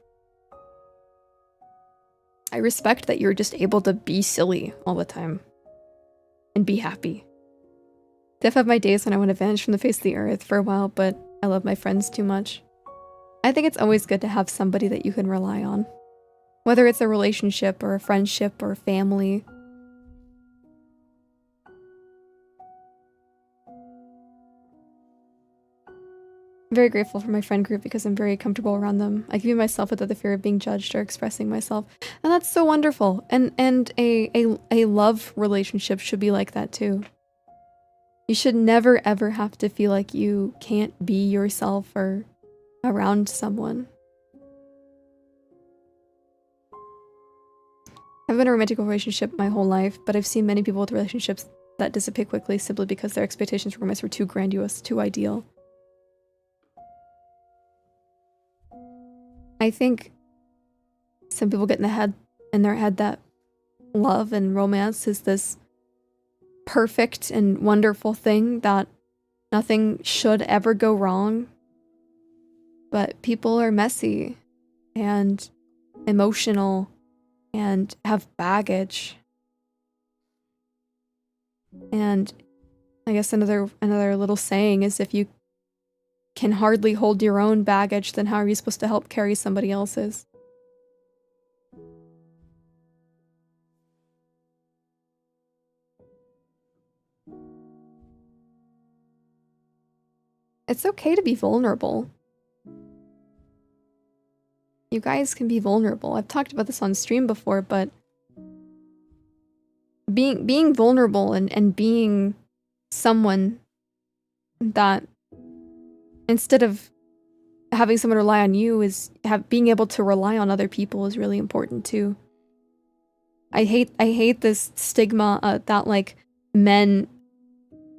I respect that you're just able to be silly all the time. And be happy. Def have my days when I want to vanish from the face of the earth for a while, but I love my friends too much. I think it's always good to have somebody that you can rely on. Whether it's a relationship or a friendship or a family. I'm very grateful for my friend group because I'm very comfortable around them. I can be myself without the fear of being judged or expressing myself. And that's so wonderful. And a love relationship should be like that too. You should never ever have to feel like you can't be yourself or around someone. I've been in a romantic relationship my whole life, but I've seen many people with relationships that dissipate quickly simply because their expectations for romance were too grandiose, too ideal. I think some people get in their head that love and romance is this perfect and wonderful thing that nothing should ever go wrong. But people are messy and emotional and have baggage. And I guess another little saying is if you can hardly hold your own baggage, then how are you supposed to help carry somebody else's? It's okay to be vulnerable. You guys can be vulnerable. I've talked about this on stream before, but being vulnerable and being someone that instead of having someone rely on you is being able to rely on other people is really important too. I hate this stigma that like men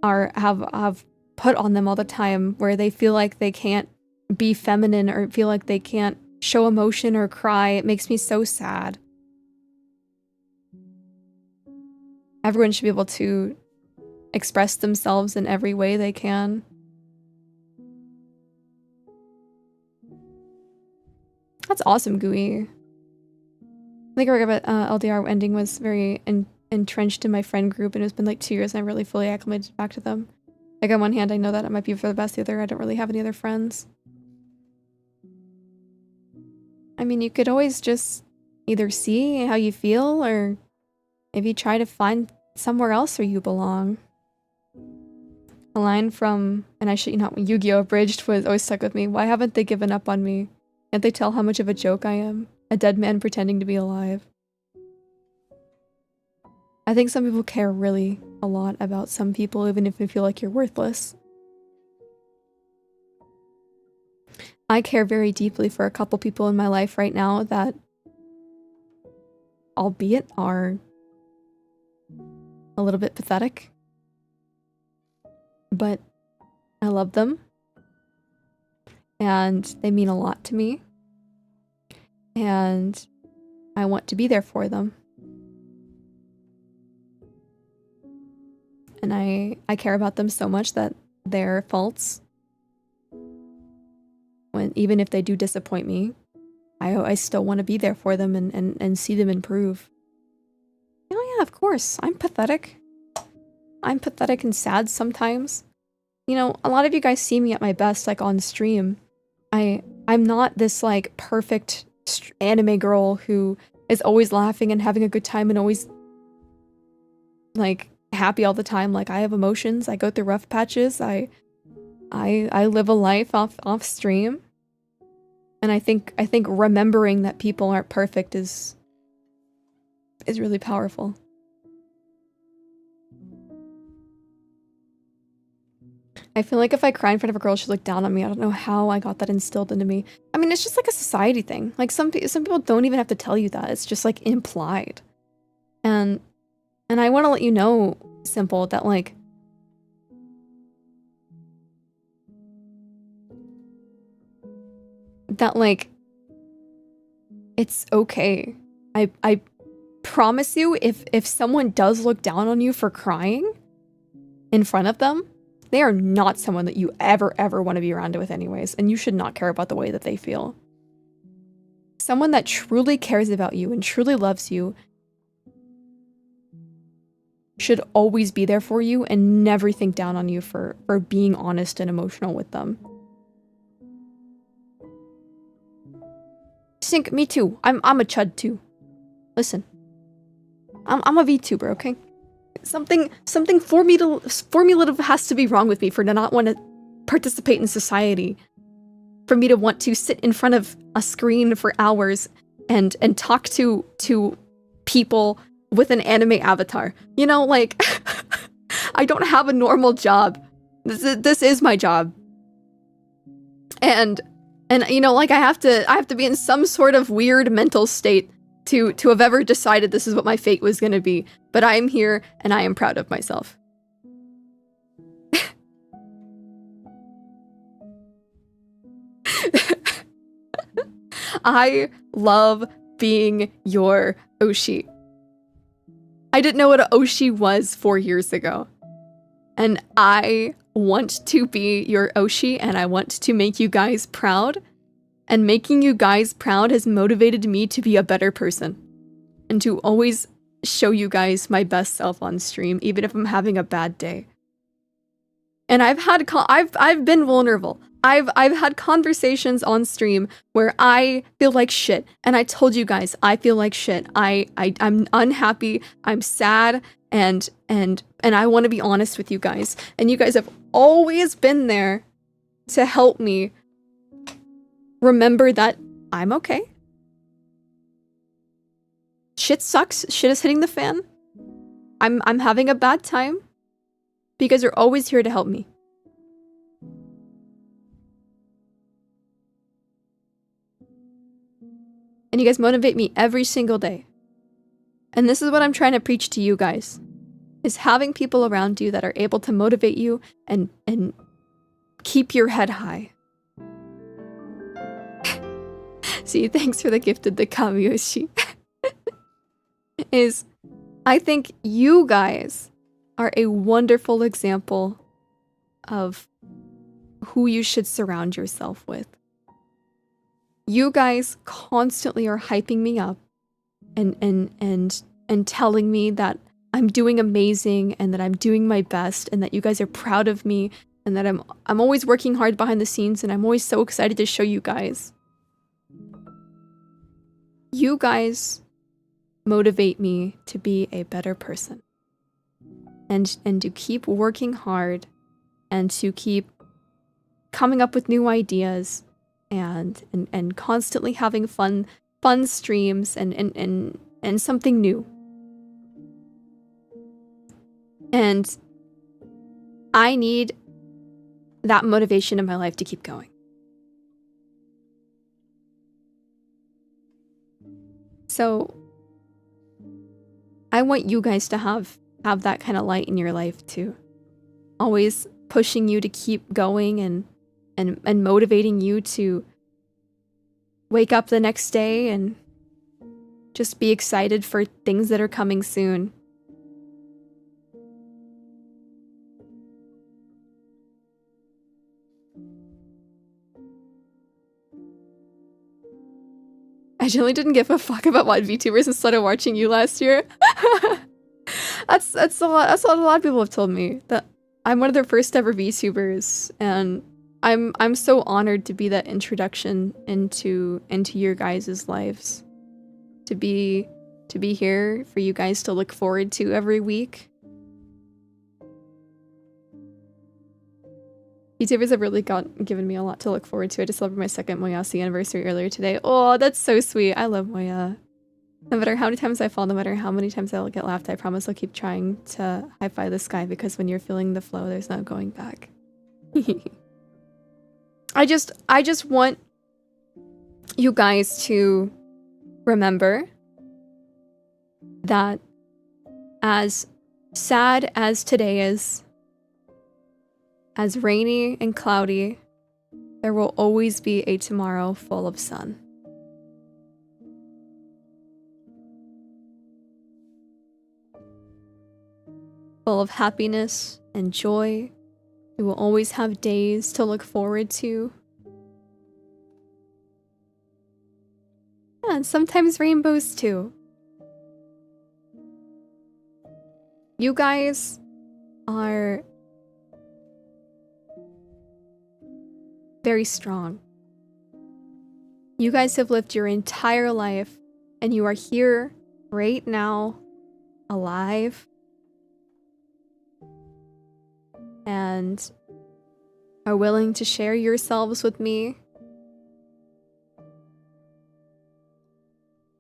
have put on them all the time where they feel like they can't be feminine or feel like they can't show emotion or cry. It makes me so sad. Everyone should be able to express themselves in every way they can. That's awesome, Gooey. I think our LDR ending was very entrenched in my friend group, and it's been like 2 years and I really fully acclimated back to them. Like on one hand, I know that it might be for the best, the other, I don't really have any other friends. I mean, you could always just either see how you feel or maybe try to find somewhere else where you belong. A line from, and I should, Yu-Gi-Oh! Abridged was always stuck with me. Why haven't they given up on me? Can't they tell how much of a joke I am? A dead man pretending to be alive. I think some people care really a lot about some people, even if they feel like you're worthless. I care very deeply for a couple people in my life right now that, albeit are a little bit pathetic, but I love them and they mean a lot to me and I want to be there for them. And I care about them so much that their faults, even if they do disappoint me, I still want to be there for them and see them improve. Oh yeah, of course. I'm pathetic. I'm pathetic and sad sometimes. You know, a lot of you guys see me at my best, like on stream. I'm not this like perfect anime girl who is always laughing and having a good time and always like happy all the time. Like I have emotions. I go through rough patches. I live a life off stream. And I think remembering that people aren't perfect is really powerful. I feel like if I cry in front of a girl, she'll look down on me. I don't know how I got that instilled into me. I mean, it's just like a society thing. Like some people don't even have to tell you that. It's just like implied. And I want to let you know, Simple, that like it's okay. I promise you, if someone does look down on you for crying in front of them, they are not someone that you ever want to be around with anyways, and you should not care about the way that they feel. Someone that truly cares about you and truly loves you should always be there for you and never think down on you for being honest and emotional with them. Sync, me too. I'm a chud too. Listen. I'm a VTuber, okay? Something formulative has to be wrong with me for to not want to participate in society. For me to want to sit in front of a screen for hours and talk to people with an anime avatar. You know, like I don't have a normal job. This is my job. And you know, like I have to be in some sort of weird mental state to have ever decided this is what my fate was going to be. But I am here and I am proud of myself. I love being your Oshi. I didn't know what an Oshi was 4 years ago. And I want to be your Oshi and I want to make you guys proud. And making you guys proud has motivated me to be a better person. And to always show you guys my best self on stream, even if I'm having a bad day. And I've been vulnerable. I've had conversations on stream where I feel like shit. And I told you guys, I feel like shit. I'm unhappy, I'm sad, and I want to be honest with you guys. And you guys have always been there to help me remember that I'm okay. Shit sucks. Shit is hitting the fan. I'm having a bad time. But you guys are always here to help me. And you guys motivate me every single day. And this is what I'm trying to preach to you guys. Is having people around you that are able to motivate you and keep your head high. See, thanks for the gifted the Kamiyoshi. I think you guys are a wonderful example of who you should surround yourself with. You guys constantly are hyping me up and telling me that I'm doing amazing and that I'm doing my best and that you guys are proud of me and that I'm always working hard behind the scenes and I'm always so excited to show you guys. You guys motivate me to be a better person and to keep working hard and to keep coming up with new ideas and constantly having fun streams and something new. And I need that motivation in my life to keep going. So I want you guys to have that kind of light in your life too. Always pushing you to keep going and motivating you to wake up the next day and just be excited for things that are coming soon. I generally didn't give a fuck about what VTubers instead of watching you last year. That's a lot. That's what a lot of people have told me, that I'm one of their first ever VTubers, and I'm so honored to be that introduction into your guys' lives. To be here for you guys to look forward to every week. VTubers have really given me a lot to look forward to. I just celebrated my second Moyasi anniversary earlier today. Oh, that's so sweet. I love Moya. No matter how many times I fall, no matter how many times I'll get laughed, I promise I'll keep trying to high-five the sky, because when you're feeling the flow, there's no going back. I just want you guys to remember that as sad as today is, as rainy and cloudy, there will always be a tomorrow full of sun. Full of happiness and joy. We will always have days to look forward to. Yeah, and sometimes rainbows too. You guys are very strong. You guys have lived your entire life, and you are here right now, alive, and are willing to share yourselves with me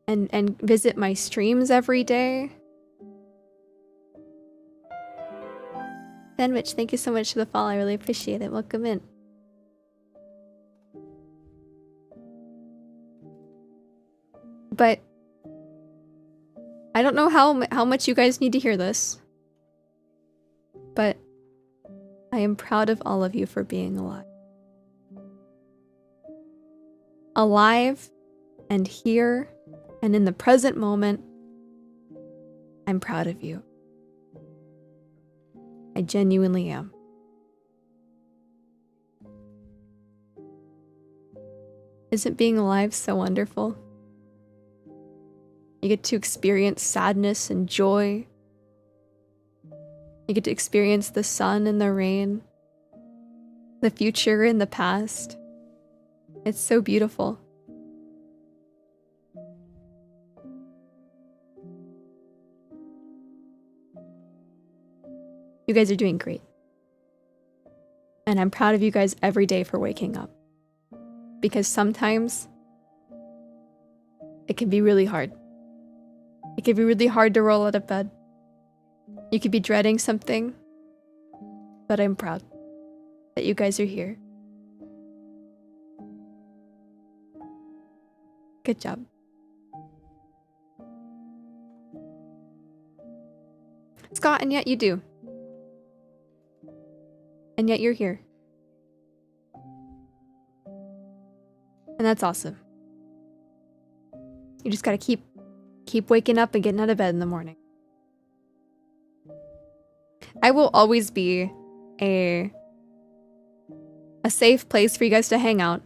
and visit my streams every day. Sandwich, thank you so much for the follow. I really appreciate it. Welcome in. But I don't know how much you guys need to hear this, but I am proud of all of you for being alive. Alive and here and in the present moment. I'm proud of you. I genuinely am. Isn't being alive so wonderful? You get to experience sadness and joy. You get to experience the sun and the rain, the future and the past. It's so beautiful. You guys are doing great. And I'm proud of you guys every day for waking up. Because sometimes it can be really hard. It can be really hard to roll out of bed. You could be dreading something, but I'm proud that you guys are here. Good job. Scott, and yet you do. And yet you're here. And that's awesome. You just gotta keep waking up and getting out of bed in the morning. I will always be a safe place for you guys to hang out.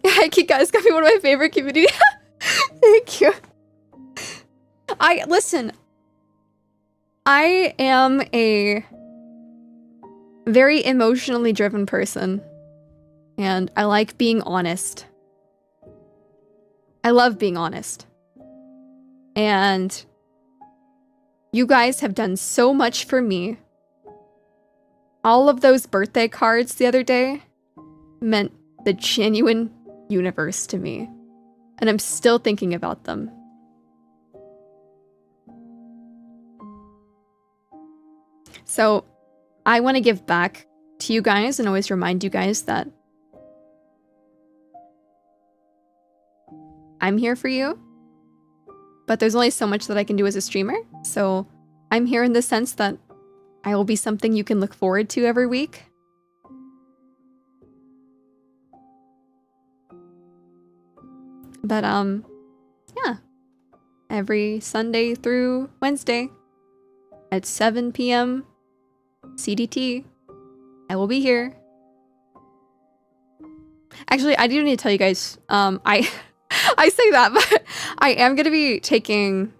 Hikey guys got me one of my favorite community. Thank you. Listen. I am a very emotionally driven person. And I like being honest. I love being honest. And you guys have done so much for me. All of those birthday cards the other day meant the genuine universe to me. And I'm still thinking about them. So I want to give back to you guys and always remind you guys that I'm here for you, but there's only so much that I can do as a streamer. So I'm here in the sense that I will be something you can look forward to every week. But yeah, every Sunday through Wednesday at 7 p.m. CDT, I will be here. Actually, I do need to tell you guys, I say that, but I am going to be taking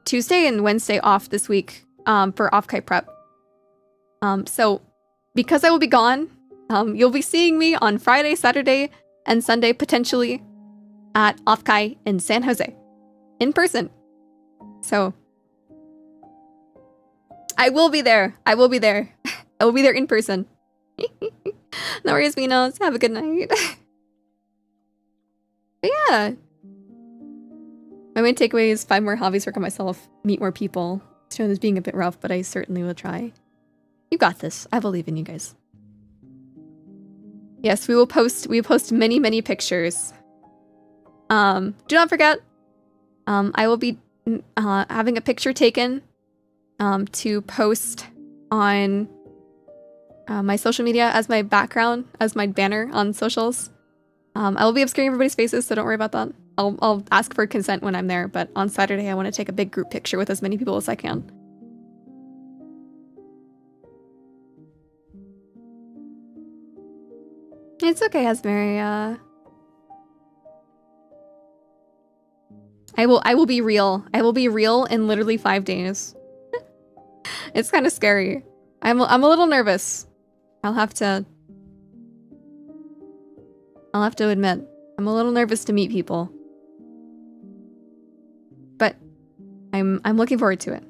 Tuesday and Wednesday off this week for off-kite prep. So because I will be gone, you'll be seeing me on Friday, Saturday, and Sunday potentially at off-kite in San Jose in person. So I will be there. I will be there. I will be there in person. No worries, Minos. Have a good night. But yeah. My main takeaway is 5 more hobbies, work on myself, meet more people. This is being a bit rough, but I certainly will try. You got this. I believe in you guys. Yes, we will post many, many pictures. Do not forget, I will be having a picture taken to post on my social media as my background, as my banner on socials. I will be obscuring everybody's faces, so don't worry about that. I'll ask for consent when I'm there, but on Saturday I want to take a big group picture with as many people as I can. It's okay, Asmary. I will be real. I will be real in literally 5 days. It's kind of scary. I'm a little nervous. I'll have to admit, I'm a little nervous to meet people. But I'm looking forward to it.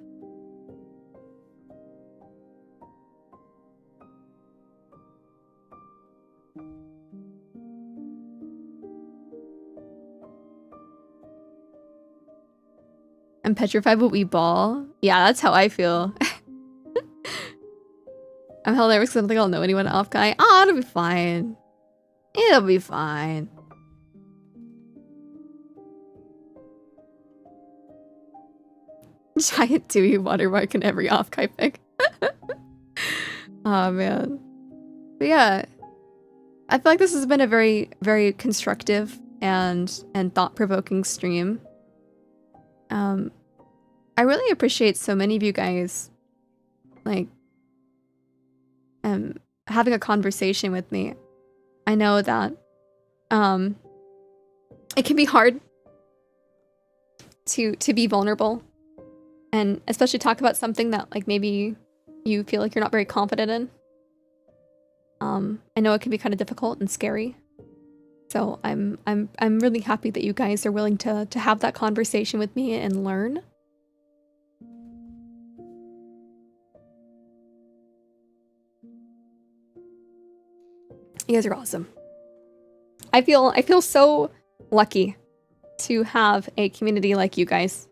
I'm petrified but we ball. Yeah, that's how I feel. I'm hell nervous because I don't think I'll know anyone off guy. Oh, it'll be fine. It'll be fine. Giant Duwi watermark in every off guy pic. Oh man. But yeah. I feel like this has been a very, very constructive and thought-provoking stream. I really appreciate so many of you guys, like, having a conversation with me. I know that, it can be hard to be vulnerable, and especially talk about something that, like, maybe you feel like you're not very confident in. I know it can be kind of difficult and scary. So I'm really happy that you guys are willing to have that conversation with me and learn. You guys are awesome. I feel so lucky to have a community like you guys.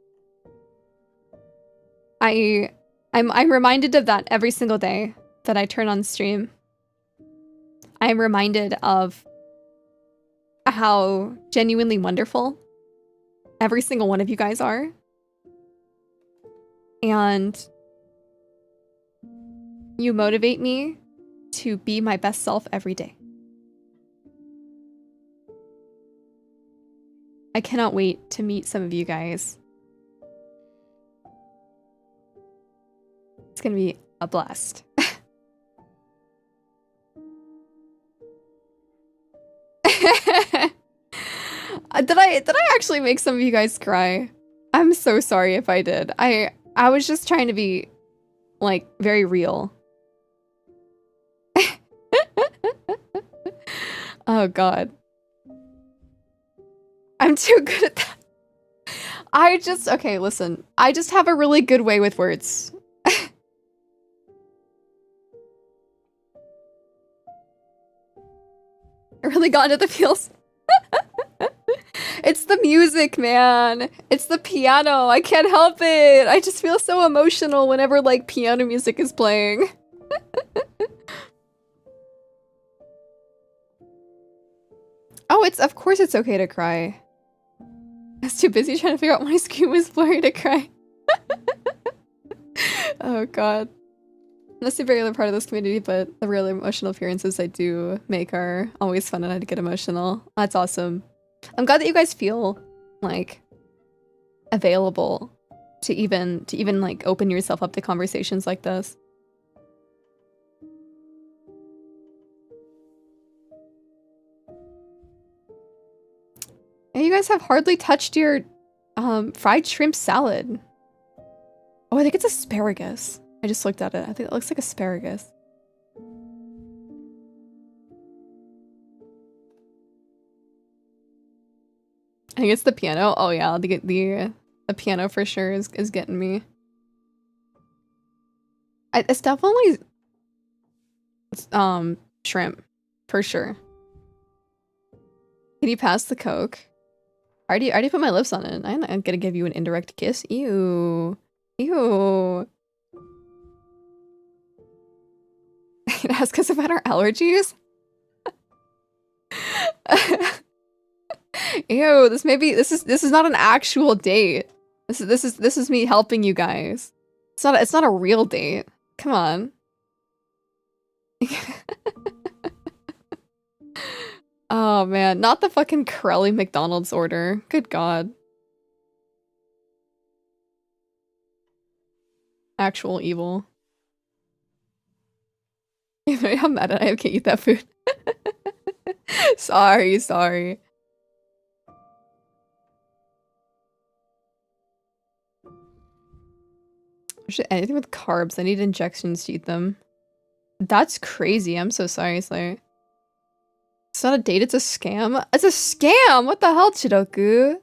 I'm reminded of that every single day that I turn on stream. I'm reminded of how genuinely wonderful every single one of you guys are. And you motivate me to be my best self every day. I cannot wait to meet some of you guys. It's gonna be a blast. Did I actually make some of you guys cry? I'm so sorry if I did. I was just trying to be, like, very real. Oh god. I'm too good at that. Okay, listen. I just have a really good way with words. I really got into the feels. It's the music, man. It's the piano. I can't help it. I just feel so emotional whenever, like, piano music is playing. Oh, of course it's okay to cry. I was too busy trying to figure out why my screen was blurry to cry. Oh god. I'm not a super regular part of this community, but the real emotional appearances I do make are always fun and I get emotional. That's awesome. I'm glad that you guys feel, like, available to even like open yourself up to conversations like this. And you guys have hardly touched your fried shrimp salad. Oh, I think it's asparagus. I just looked at it. I think it looks like asparagus. I think it's the piano. Oh yeah, the piano for sure is getting me. It's definitely shrimp for sure. Can you pass the Coke? I already put my lips on it. I'm not gonna give you an indirect kiss. Ew. Ew. Ask us about our allergies? Ew, this is not an actual date. This is me helping you guys. It's not a real date. Come on. Oh man, not the fucking Crowley McDonald's order. Good god. Actual evil. I'm mad at I can't eat that food. Sorry, sorry. Anything with carbs, I need injections to eat them. That's crazy. I'm so sorry, Slayer. It's not a date, it's a scam. It's a scam! What the hell, Chidoku?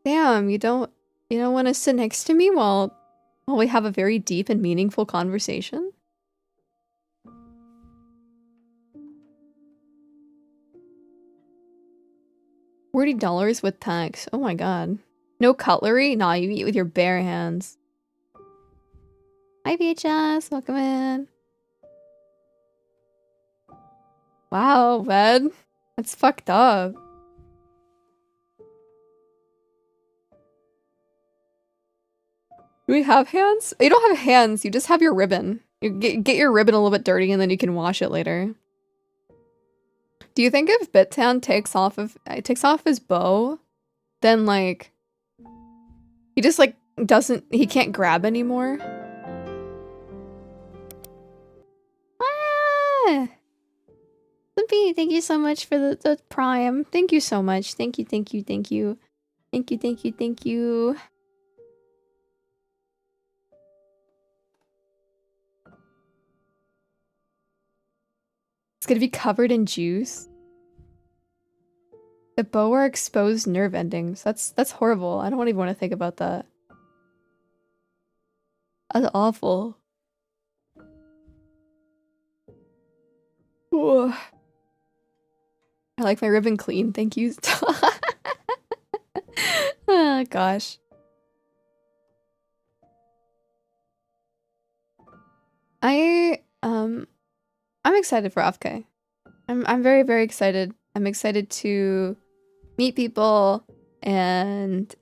Damn, you don't want to sit next to me while we have a very deep and meaningful conversation? $40 with tax. Oh my god. No cutlery? Nah, you eat with your bare hands. Hi VHS, welcome in. Wow, man. That's fucked up. Do we have hands? You don't have hands, you just have your ribbon. You get your ribbon a little bit dirty and then you can wash it later. Do you think if Bitan takes off his bow, then like he just like he can't grab anymore? Ah! Limpy, thank you so much for the prime. Thank you so much. Thank you, thank you, thank you. Thank you, thank you, thank you. It's gonna be covered in juice. The bow are exposed nerve endings. That's horrible. I don't even want to think about that. That's awful. Ooh. I like my ribbon clean. Thank you. Oh, gosh. I'm excited for AFK. I'm very, very excited. I'm excited to meet people and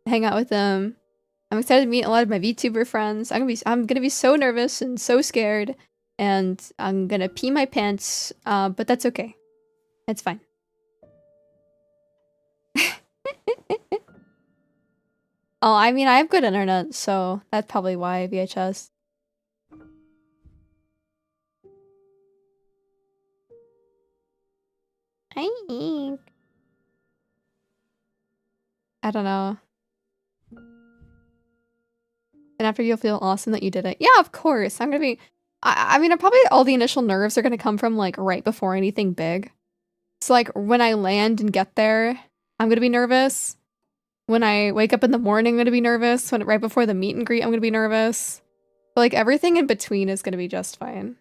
hang out with them. I'm excited to meet a lot of my VTuber friends. I'm gonna be so nervous and so scared, and I'm gonna pee my pants. But that's okay. It's fine. Oh, I mean, I have good internet, so that's probably why VHS. I don't know. And after you'll feel awesome that you did it. Yeah, of course. I'm gonna be... I mean, probably all the initial nerves are gonna come from, like, right before anything big. So, like, when I land and get there, I'm gonna be nervous. When I wake up in the morning, I'm gonna be nervous. Right before the meet and greet, I'm gonna be nervous. But, like, everything in between is gonna be just fine.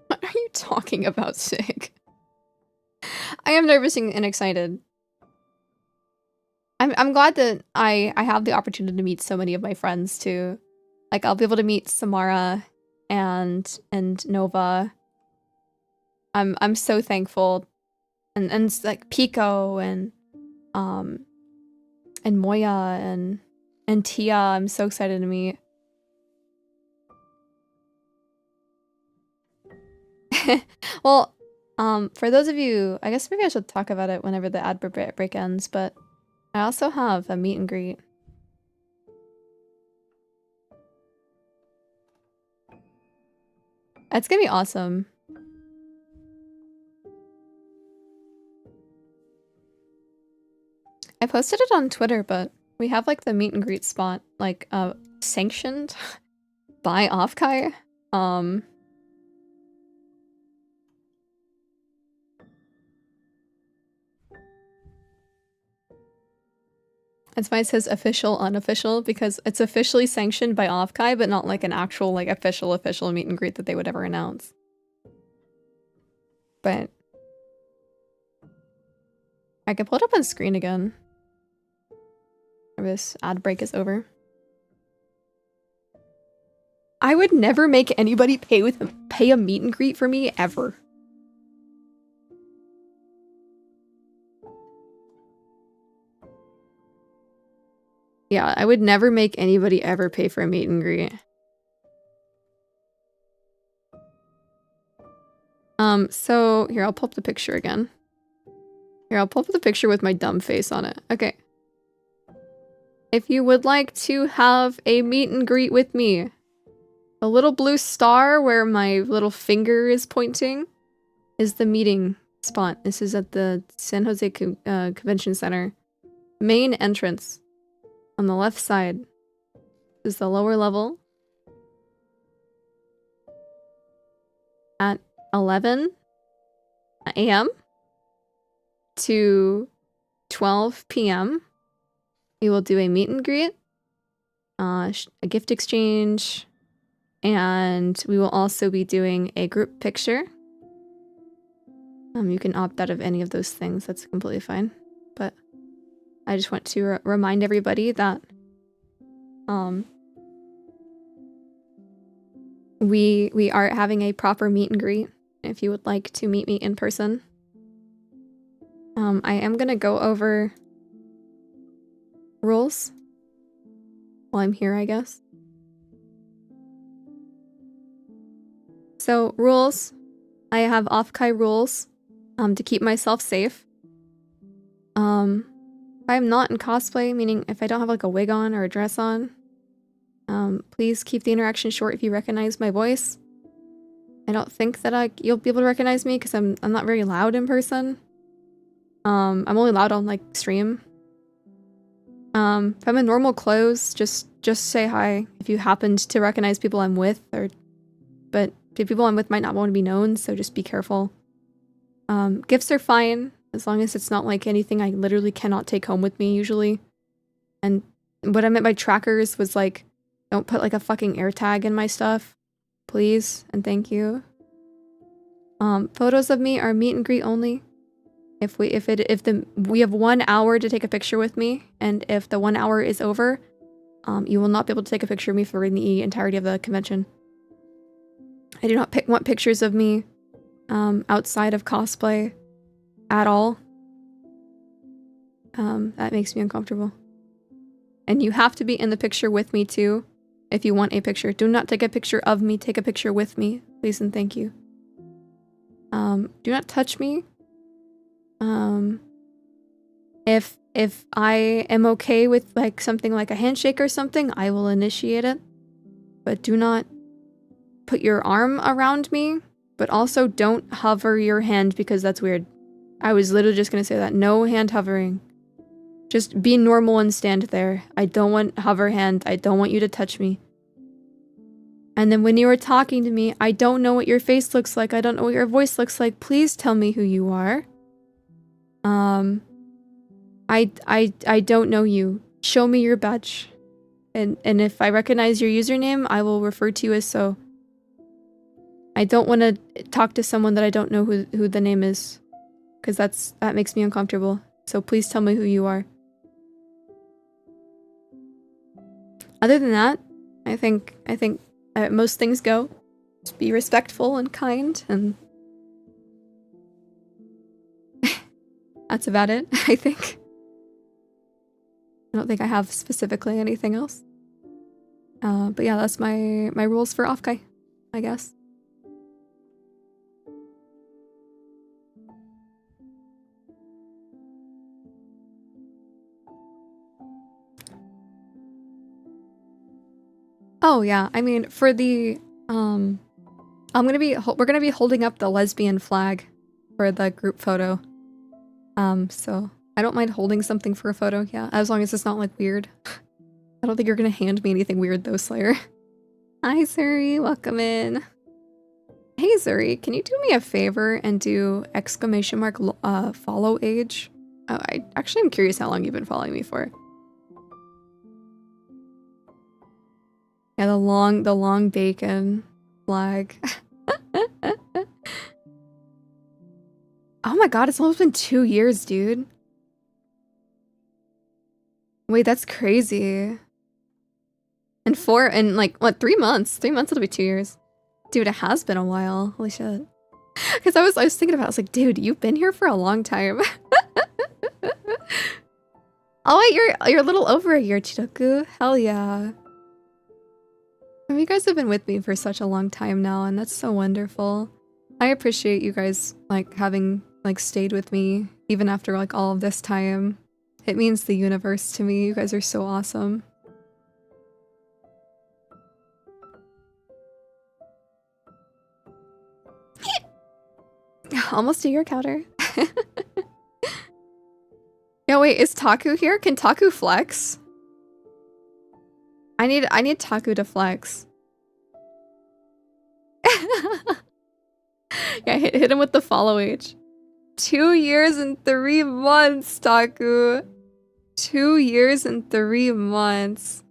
What are you talking about, Sig? I am nervous and excited. I'm glad that I have the opportunity to meet so many of my friends too. Like I'll be able to meet Samara and Nova. I'm so thankful. And like Pico and Moya and Tia, I'm so excited to meet. Well, for those of you, I guess maybe I should talk about it whenever the ad break ends, but I also have a meet and greet. It's gonna be awesome. I posted it on Twitter, but we have like the meet and greet spot, like, sanctioned by Offkai. That's why it says official, unofficial, because it's officially sanctioned by Offkai, but not like an actual, like, official meet and greet that they would ever announce. But I can pull it up on screen again. This ad break is over. I would never make anybody pay a meet and greet for me ever. Yeah, I would never make anybody ever pay for a meet and greet. So here, I'll pull up the picture again. Here, I'll pull up the picture with my dumb face on it. Okay. If you would like to have a meet and greet with me, the little blue star where my little finger is pointing is the meeting spot. This is at the San Jose Convention Center. Main entrance. On the left side is the lower level. At 11 a.m. to 12 p.m. we will do a meet and greet, a gift exchange, and we will also be doing a group picture. You can opt out of any of those things, that's completely fine. But I just want to remind everybody that we are having a proper meet and greet if you would like to meet me in person. I am gonna go over rules while I'm here, I guess. So, rules. I have Offkai rules to keep myself safe. If I'm not in cosplay, meaning if I don't have like a wig on or a dress on, please keep the interaction short if you recognize my voice. I don't think that you'll be able to recognize me because I'm not very loud in person. I'm only loud on like stream. If I'm in normal clothes, just say hi if you happened to recognize people I'm with, but the people I'm with might not want to be known, so just be careful. Gifts are fine as long as it's not like anything I literally cannot take home with me usually. And what I meant by trackers was like, don't put like a fucking AirTag in my stuff, please and thank you. Photos of me are meet and greet only. We have 1 hour to take a picture with me, and if the 1 hour is over, you will not be able to take a picture of me for the entirety of the convention. I do not want pictures of me outside of cosplay at all. That makes me uncomfortable. And you have to be in the picture with me too if you want a picture. Do not take a picture of me, take a picture with me, please and thank you. Do not touch me. If I am okay with like something like a handshake or something, I will initiate it. But do not put your arm around me, but also don't hover your hand because that's weird. I was literally just gonna say that. No hand hovering. Just be normal and stand there. I don't want hover hand. I don't want you to touch me. And then when you are talking to me, I don't know what your face looks like. I don't know what your voice looks like. Please tell me who you are. I don't know you. Show me your badge. And if I recognize your username, I will refer to you as so. I don't want to talk to someone that I don't know who the name is. Because that makes me uncomfortable. So please tell me who you are. Other than that, I think most things go. Just be respectful and kind, and that's about it, I think. I don't think I have specifically anything else. But yeah, that's my rules for Offkai, I guess. Oh yeah, I mean for the we're gonna be holding up the lesbian flag for the group photo. So I don't mind holding something for a photo, yeah, as long as it's not like weird. I don't think you're gonna hand me anything weird though, Slayer. Hi Zuri, welcome in. Hey Zuri, can you do me a favor and do exclamation mark follow age? Oh, I actually am curious how long you've been following me for. Yeah, the long bacon flag. Oh my god, it's almost been 2 years, dude. Wait, that's crazy. And like, what, 3 months? 3 months, it'll be 2 years. Dude, it has been a while. Holy shit. Because I was thinking about it, I was like, dude, you've been here for a long time. Oh wait, you're a little over a year, Chidoku. Hell yeah. You guys have been with me for such a long time now, and that's so wonderful. I appreciate you guys, like, having, like, stayed with me, even after, like, all of this time. It means the universe to me. You guys are so awesome. Almost a year, Counter. Yeah, wait, is Taku here? Can Taku flex? I need Taku to flex. Yeah, hit him with the follow H. 2 years and 3 months, Taku. 2 years and 3 months.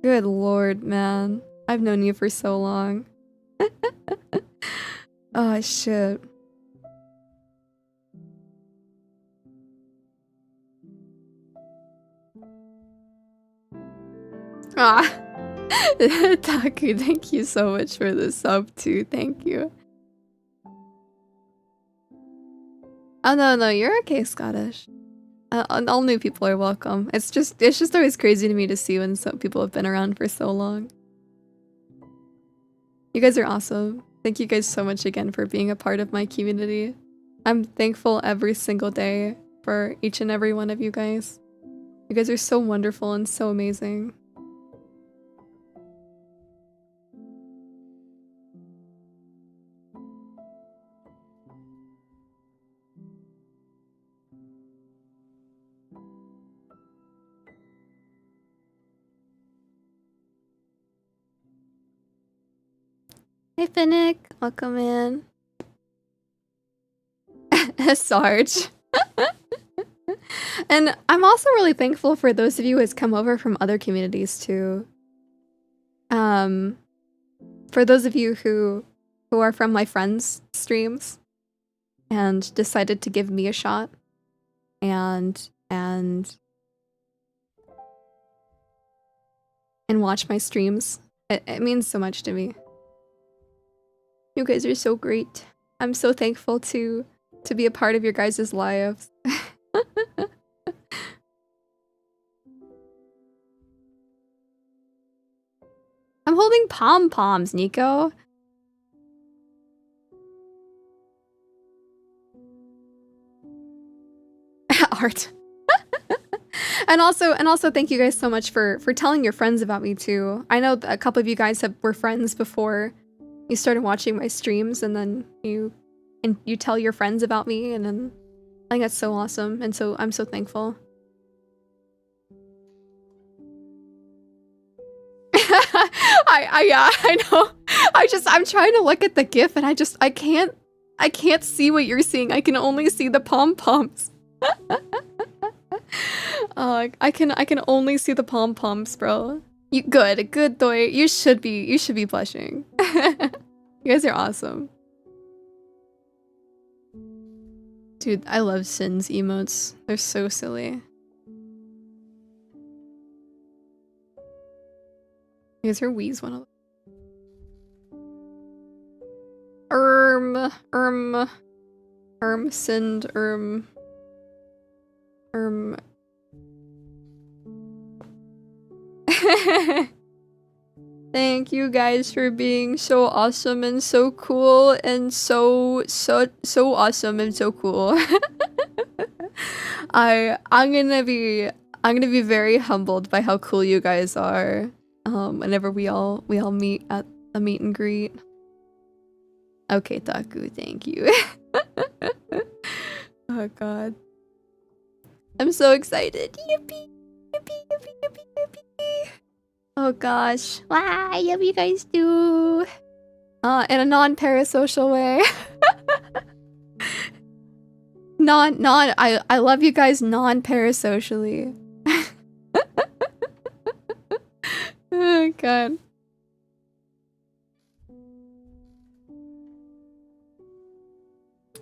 Good lord, man. I've known you for so long. Oh, shit. Ah. Taku, thank you so much for the sub, too. Thank you. Oh, no, you're okay, Scottish. All new people are welcome. It's just always crazy to me to see when some people have been around for so long. You guys are awesome. Thank you guys so much again for being a part of my community. I'm thankful every single day for each and every one of you guys. You guys are so wonderful and so amazing. Hey Finnick, welcome in. Sarge. And I'm also really thankful for those of you who has come over from other communities too. For those of you who are from my friends' streams and decided to give me a shot and watch my streams. It means so much to me. You guys are so great. I'm so thankful to be a part of your guys' lives. I'm holding pom-poms, Nico. Art. And also thank you guys so much for telling your friends about me too. I know a couple of you guys were friends before you started watching my streams, and then you tell your friends about me, and then I think that's so awesome, and so I'm so thankful. I know. I'm trying to look at the GIF and I can't see what you're seeing. I can only see the pom-poms. I can only see the pom-poms, bro. Good Doi. You should be blushing. You guys are awesome. Dude, I love Sin's emotes. They're so silly. You guys are Wheeze one of them. Sind, Thank you guys for being so awesome and so cool and so awesome and so cool. I'm gonna be very humbled by how cool you guys are. Whenever we all meet at a meet and greet. Okay, Taku, thank you. Oh god. I'm so excited. Yippee! Yippee, yippee, yippee, yippee. Oh gosh. Wow, I love you guys too. In a non-parasocial way. I love you guys non-parasocially. Oh god.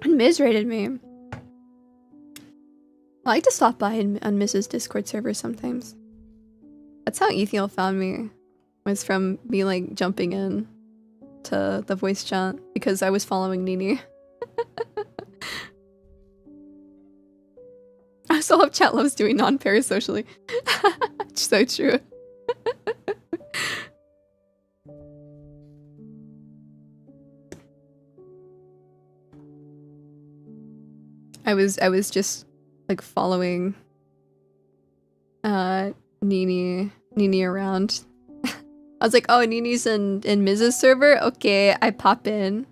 And Miz rated me. I like to stop by on Miz's Discord server sometimes. That's how Ethiel found me. Was from me like jumping in to the voice chat because I was following Nini. I still have chat loves doing non-parasocially. So true. I was just like following Nini around. I was like, oh, Nini's in Miz's server? Okay, I pop in.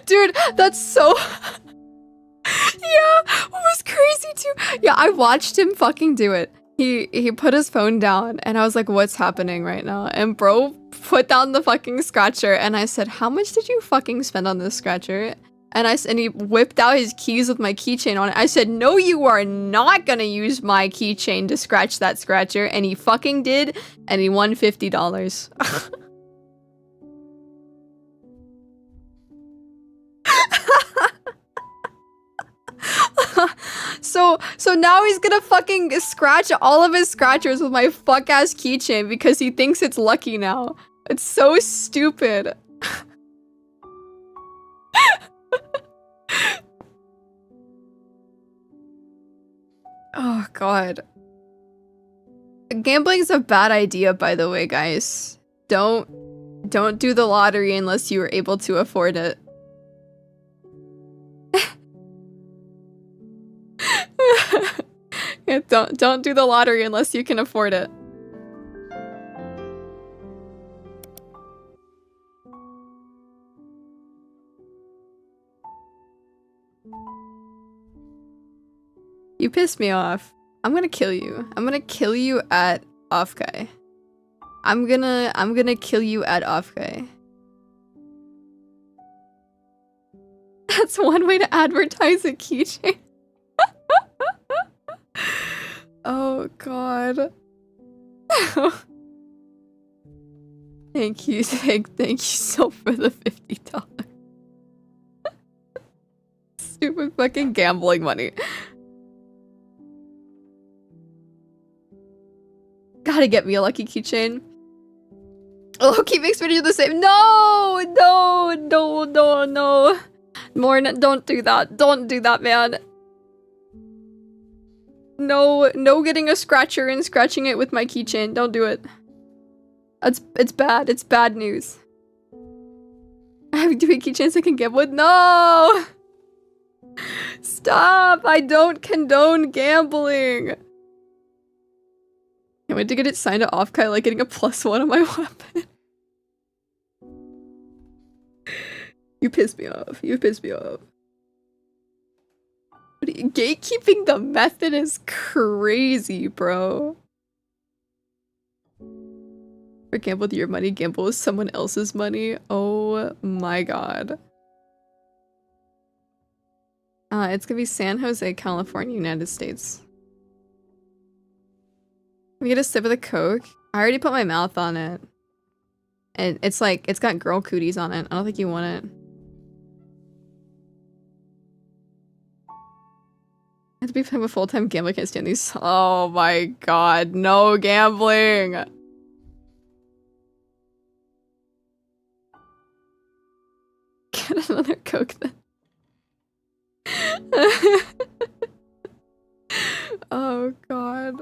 Dude, that's so yeah, it was crazy too. Yeah, I watched him fucking do it. He put his phone down and I was like, what's happening right now? And bro put down the fucking scratcher and I said, how much did you fucking spend on this scratcher? And he whipped out his keys with my keychain on it. I said, no, you are not gonna use my keychain to scratch that scratcher. And he fucking did, and he won $50. So now he's gonna fucking scratch all of his scratchers with my fuck-ass keychain because he thinks it's lucky now. It's so stupid. Oh god. Gambling is a bad idea, by the way, guys. Don't do the lottery unless you are able to afford it. Yeah, don't do the lottery unless you can afford it. You pissed me off. I'm gonna kill you. I'm gonna kill you at Offguy. I'm gonna kill you at Offguy. That's one way to advertise a keychain. Oh god. Thank you so for the $50. Stupid fucking gambling money. Gotta get me a lucky keychain. Oh, keep makes me do the same. No! Morn, don't do that. Don't do that, man. No getting a scratcher and scratching it with my keychain. Don't do it. It's bad. It's bad news. I have doing keychains I can get with. No! Stop! I don't condone gambling. I went to get it signed off, kind of like getting a +1 on my weapon. You pissed me off. You pissed me off. What are you, gatekeeping the method is crazy, bro. Or gamble with your money, gamble with someone else's money. Oh my god. It's gonna be San Jose, California, United States. Can we get a sip of the Coke? I already put my mouth on it. And it's like, it's got girl cooties on it. I don't think you want it. I have to become a full-time gambler. I can't stand these. Oh my god, no gambling! Get another Coke then. Oh god.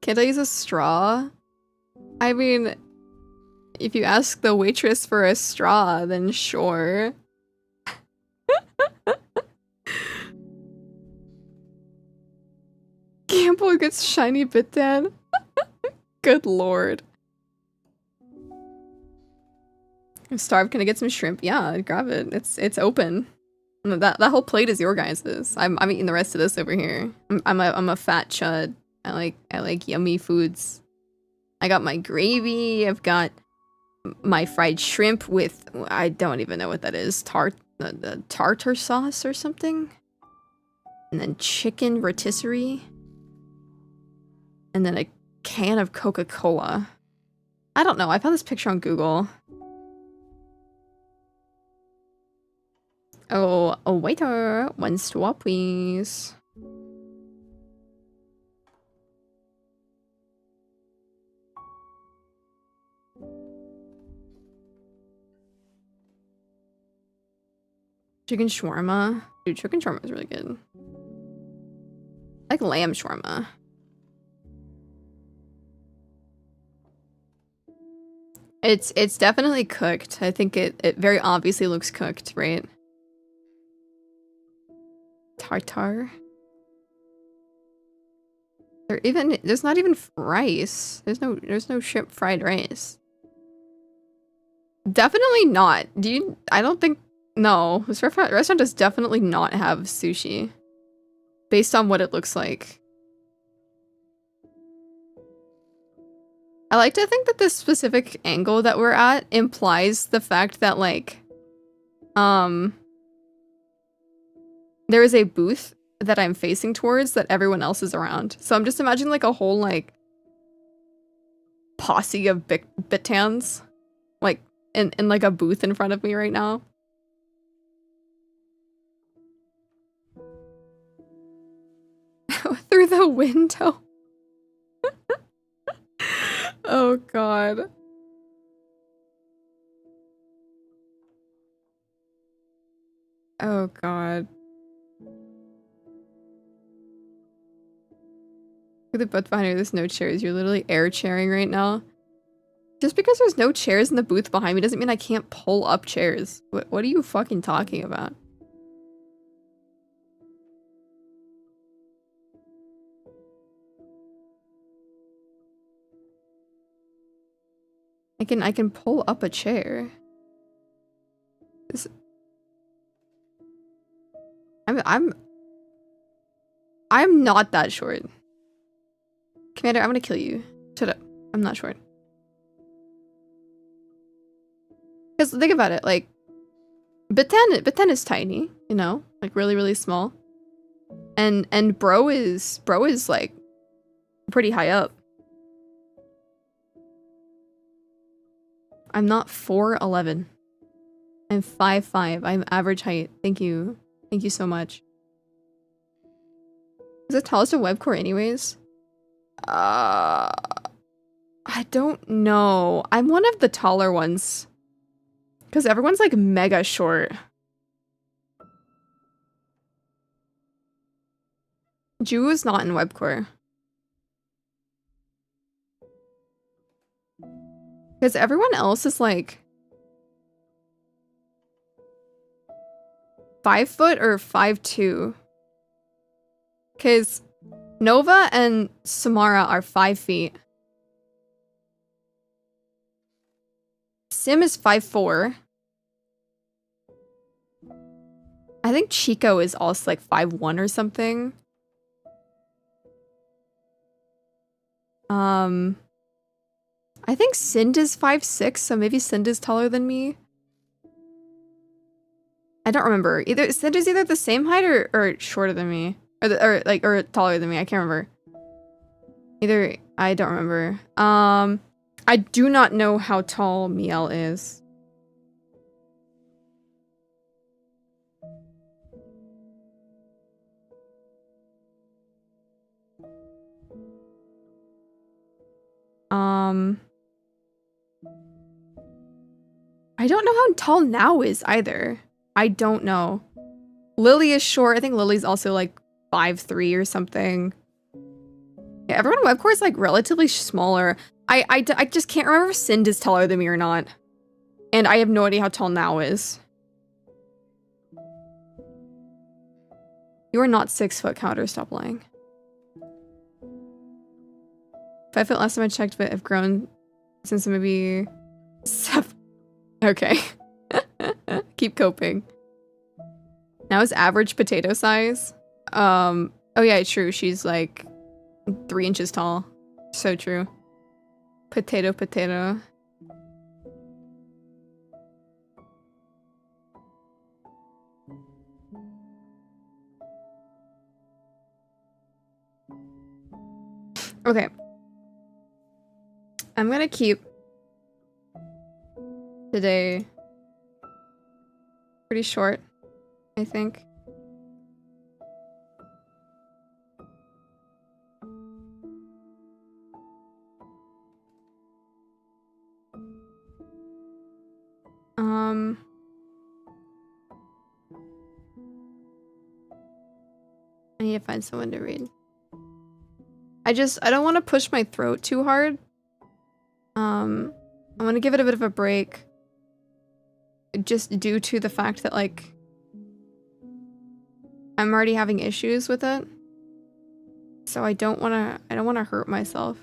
Can't I use a straw? I mean, if you ask the waitress for a straw, then sure. Gamble gets shiny bit dad. Good lord. I'm starved. Can I get some shrimp? Yeah, grab it. It's open. That whole plate is your guys's. I'm eating the rest of this over here. I'm a fat chud. I like yummy foods. I got my gravy. I've got my fried shrimp with, I don't even know what that is. Tartar sauce or something. And then chicken rotisserie. And then a can of Coca-Cola. I don't know. I found this picture on Google. Oh, a waiter. One swap, please. Chicken shawarma. Dude, chicken shawarma is really good. I like lamb shawarma. It's definitely cooked. I think it very obviously looks cooked, right? Tartar. There's not even rice. There's no shrimp fried rice. Definitely not. I don't think, no. This restaurant does definitely not have sushi. Based on what it looks like. I like to think that this specific angle that we're at implies the fact that, like, there is a booth that I'm facing towards that everyone else is around. So I'm just imagining, like, a whole, like, posse of Bitans, like, in like, a booth in front of me right now. Through the window. Oh, God. Oh, God. For the booth behind you, there's no chairs. You're literally air chairing right now. Just because there's no chairs in the booth behind me doesn't mean I can't pull up chairs. What are you fucking talking about? I can pull up a chair. I'm not that short. Commander, I'm gonna kill you. Shut up. I'm not short. Because think about it, like, Beten is tiny, you know? Like, really, really small. And bro is like, pretty high up. I'm not 4'11". I'm 5'5". I'm average height. Thank you. Thank you so much. Is it tallest in webcore anyways? I don't know. I'm one of the taller ones. Because everyone's like mega short. Ju is not in webcore. Because everyone else is like 5 foot or 5'2". Because Nova and Samara are 5 feet. Sim is 5'4". I think Chico is also like 5'1" or something. I think Sind is 5'6", so maybe Sind is taller than me. I don't remember. Sind is either the same height or shorter than me. Or taller than me. I can't remember. I don't remember. I do not know how tall Miel is. I don't know how tall Now is either. I don't know. Lily is short. I think Lily's also like 5'3" or something. Yeah, everyone in webcore is like relatively smaller. I just can't remember if Sind is taller than me or not. And I have no idea how tall Now is. You are not 6 foot, Counter. Stop lying. 5 foot last time I checked, but I've grown since maybe 7. Okay. Keep coping. Now is average potato size. Oh yeah, true. She's like 3 inches tall. So true. Potato. Okay. I'm gonna keep today pretty short, I think. I need to find someone to read. I don't want to push my throat too hard. I want to give it a bit of a break. Just due to the fact that, like, I'm already having issues with it. So I don't want to hurt myself.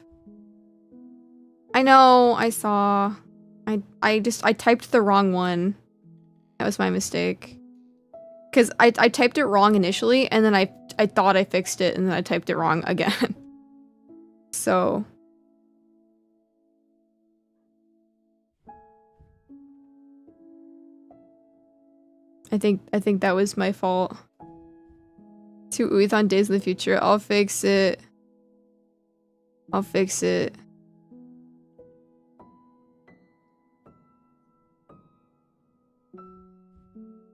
I know, I saw. I typed the wrong one. That was my mistake. Because I typed it wrong initially, and then I thought I fixed it, and then I typed it wrong again. So... I think that was my fault. To UWITHON Days in the future. I'll fix it. I'll fix it.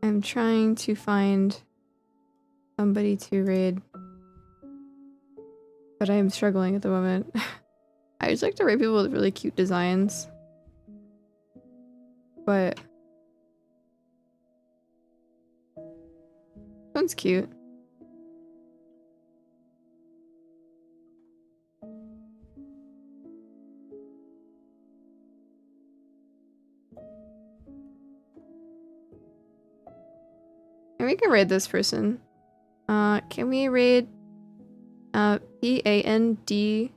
I'm trying to find somebody to raid. But I am struggling at the moment. I just like to raid people with really cute designs. But... this one's cute. And we can raid this person. Can we raid PANDAWABT?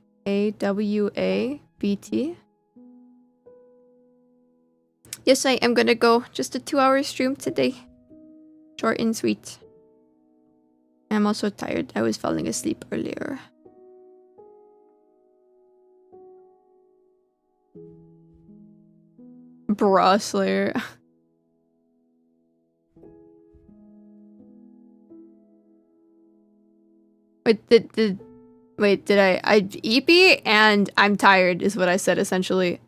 Yes, I am gonna go. Just a 2-hour stream today. Short and sweet. I'm also tired. I was falling asleep earlier. Bruh, Slayer. Wait, did I EP and I'm tired is what I said essentially.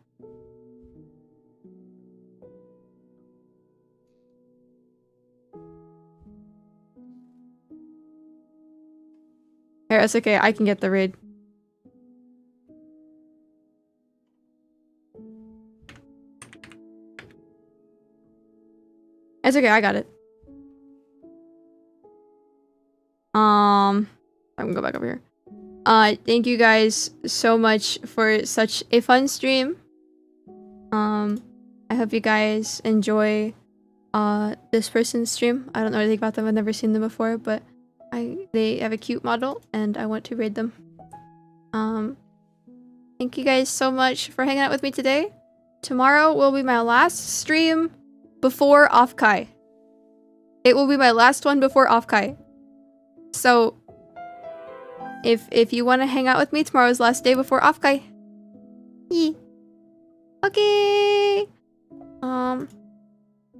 Here, it's okay, I can get the raid. It's okay, I got it. I'm gonna go back over here. Thank you guys so much for such a fun stream. I hope you guys enjoy this person's stream. I don't know anything about them, I've never seen them before, but they have a cute model and I want to raid them. Thank you guys so much for hanging out with me today. Tomorrow will be my last stream before Offkai. It will be my last one before Offkai. So if you want to hang out with me, tomorrow's last day before Offkai. Okay.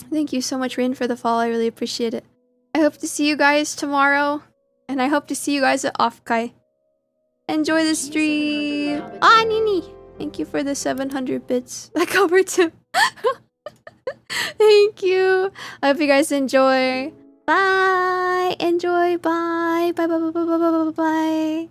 Thank you so much, Rin, for the follow. I really appreciate it. I hope to see you guys tomorrow, and I hope to see you guys at Offkai. Enjoy the stream. Ah, Nini. Thank you for the 700 bits. That covered too. Thank you. I hope you guys enjoy. Bye. Enjoy. Bye. Bye. Bye. Bye. Bye. Bye. Bye. Bye.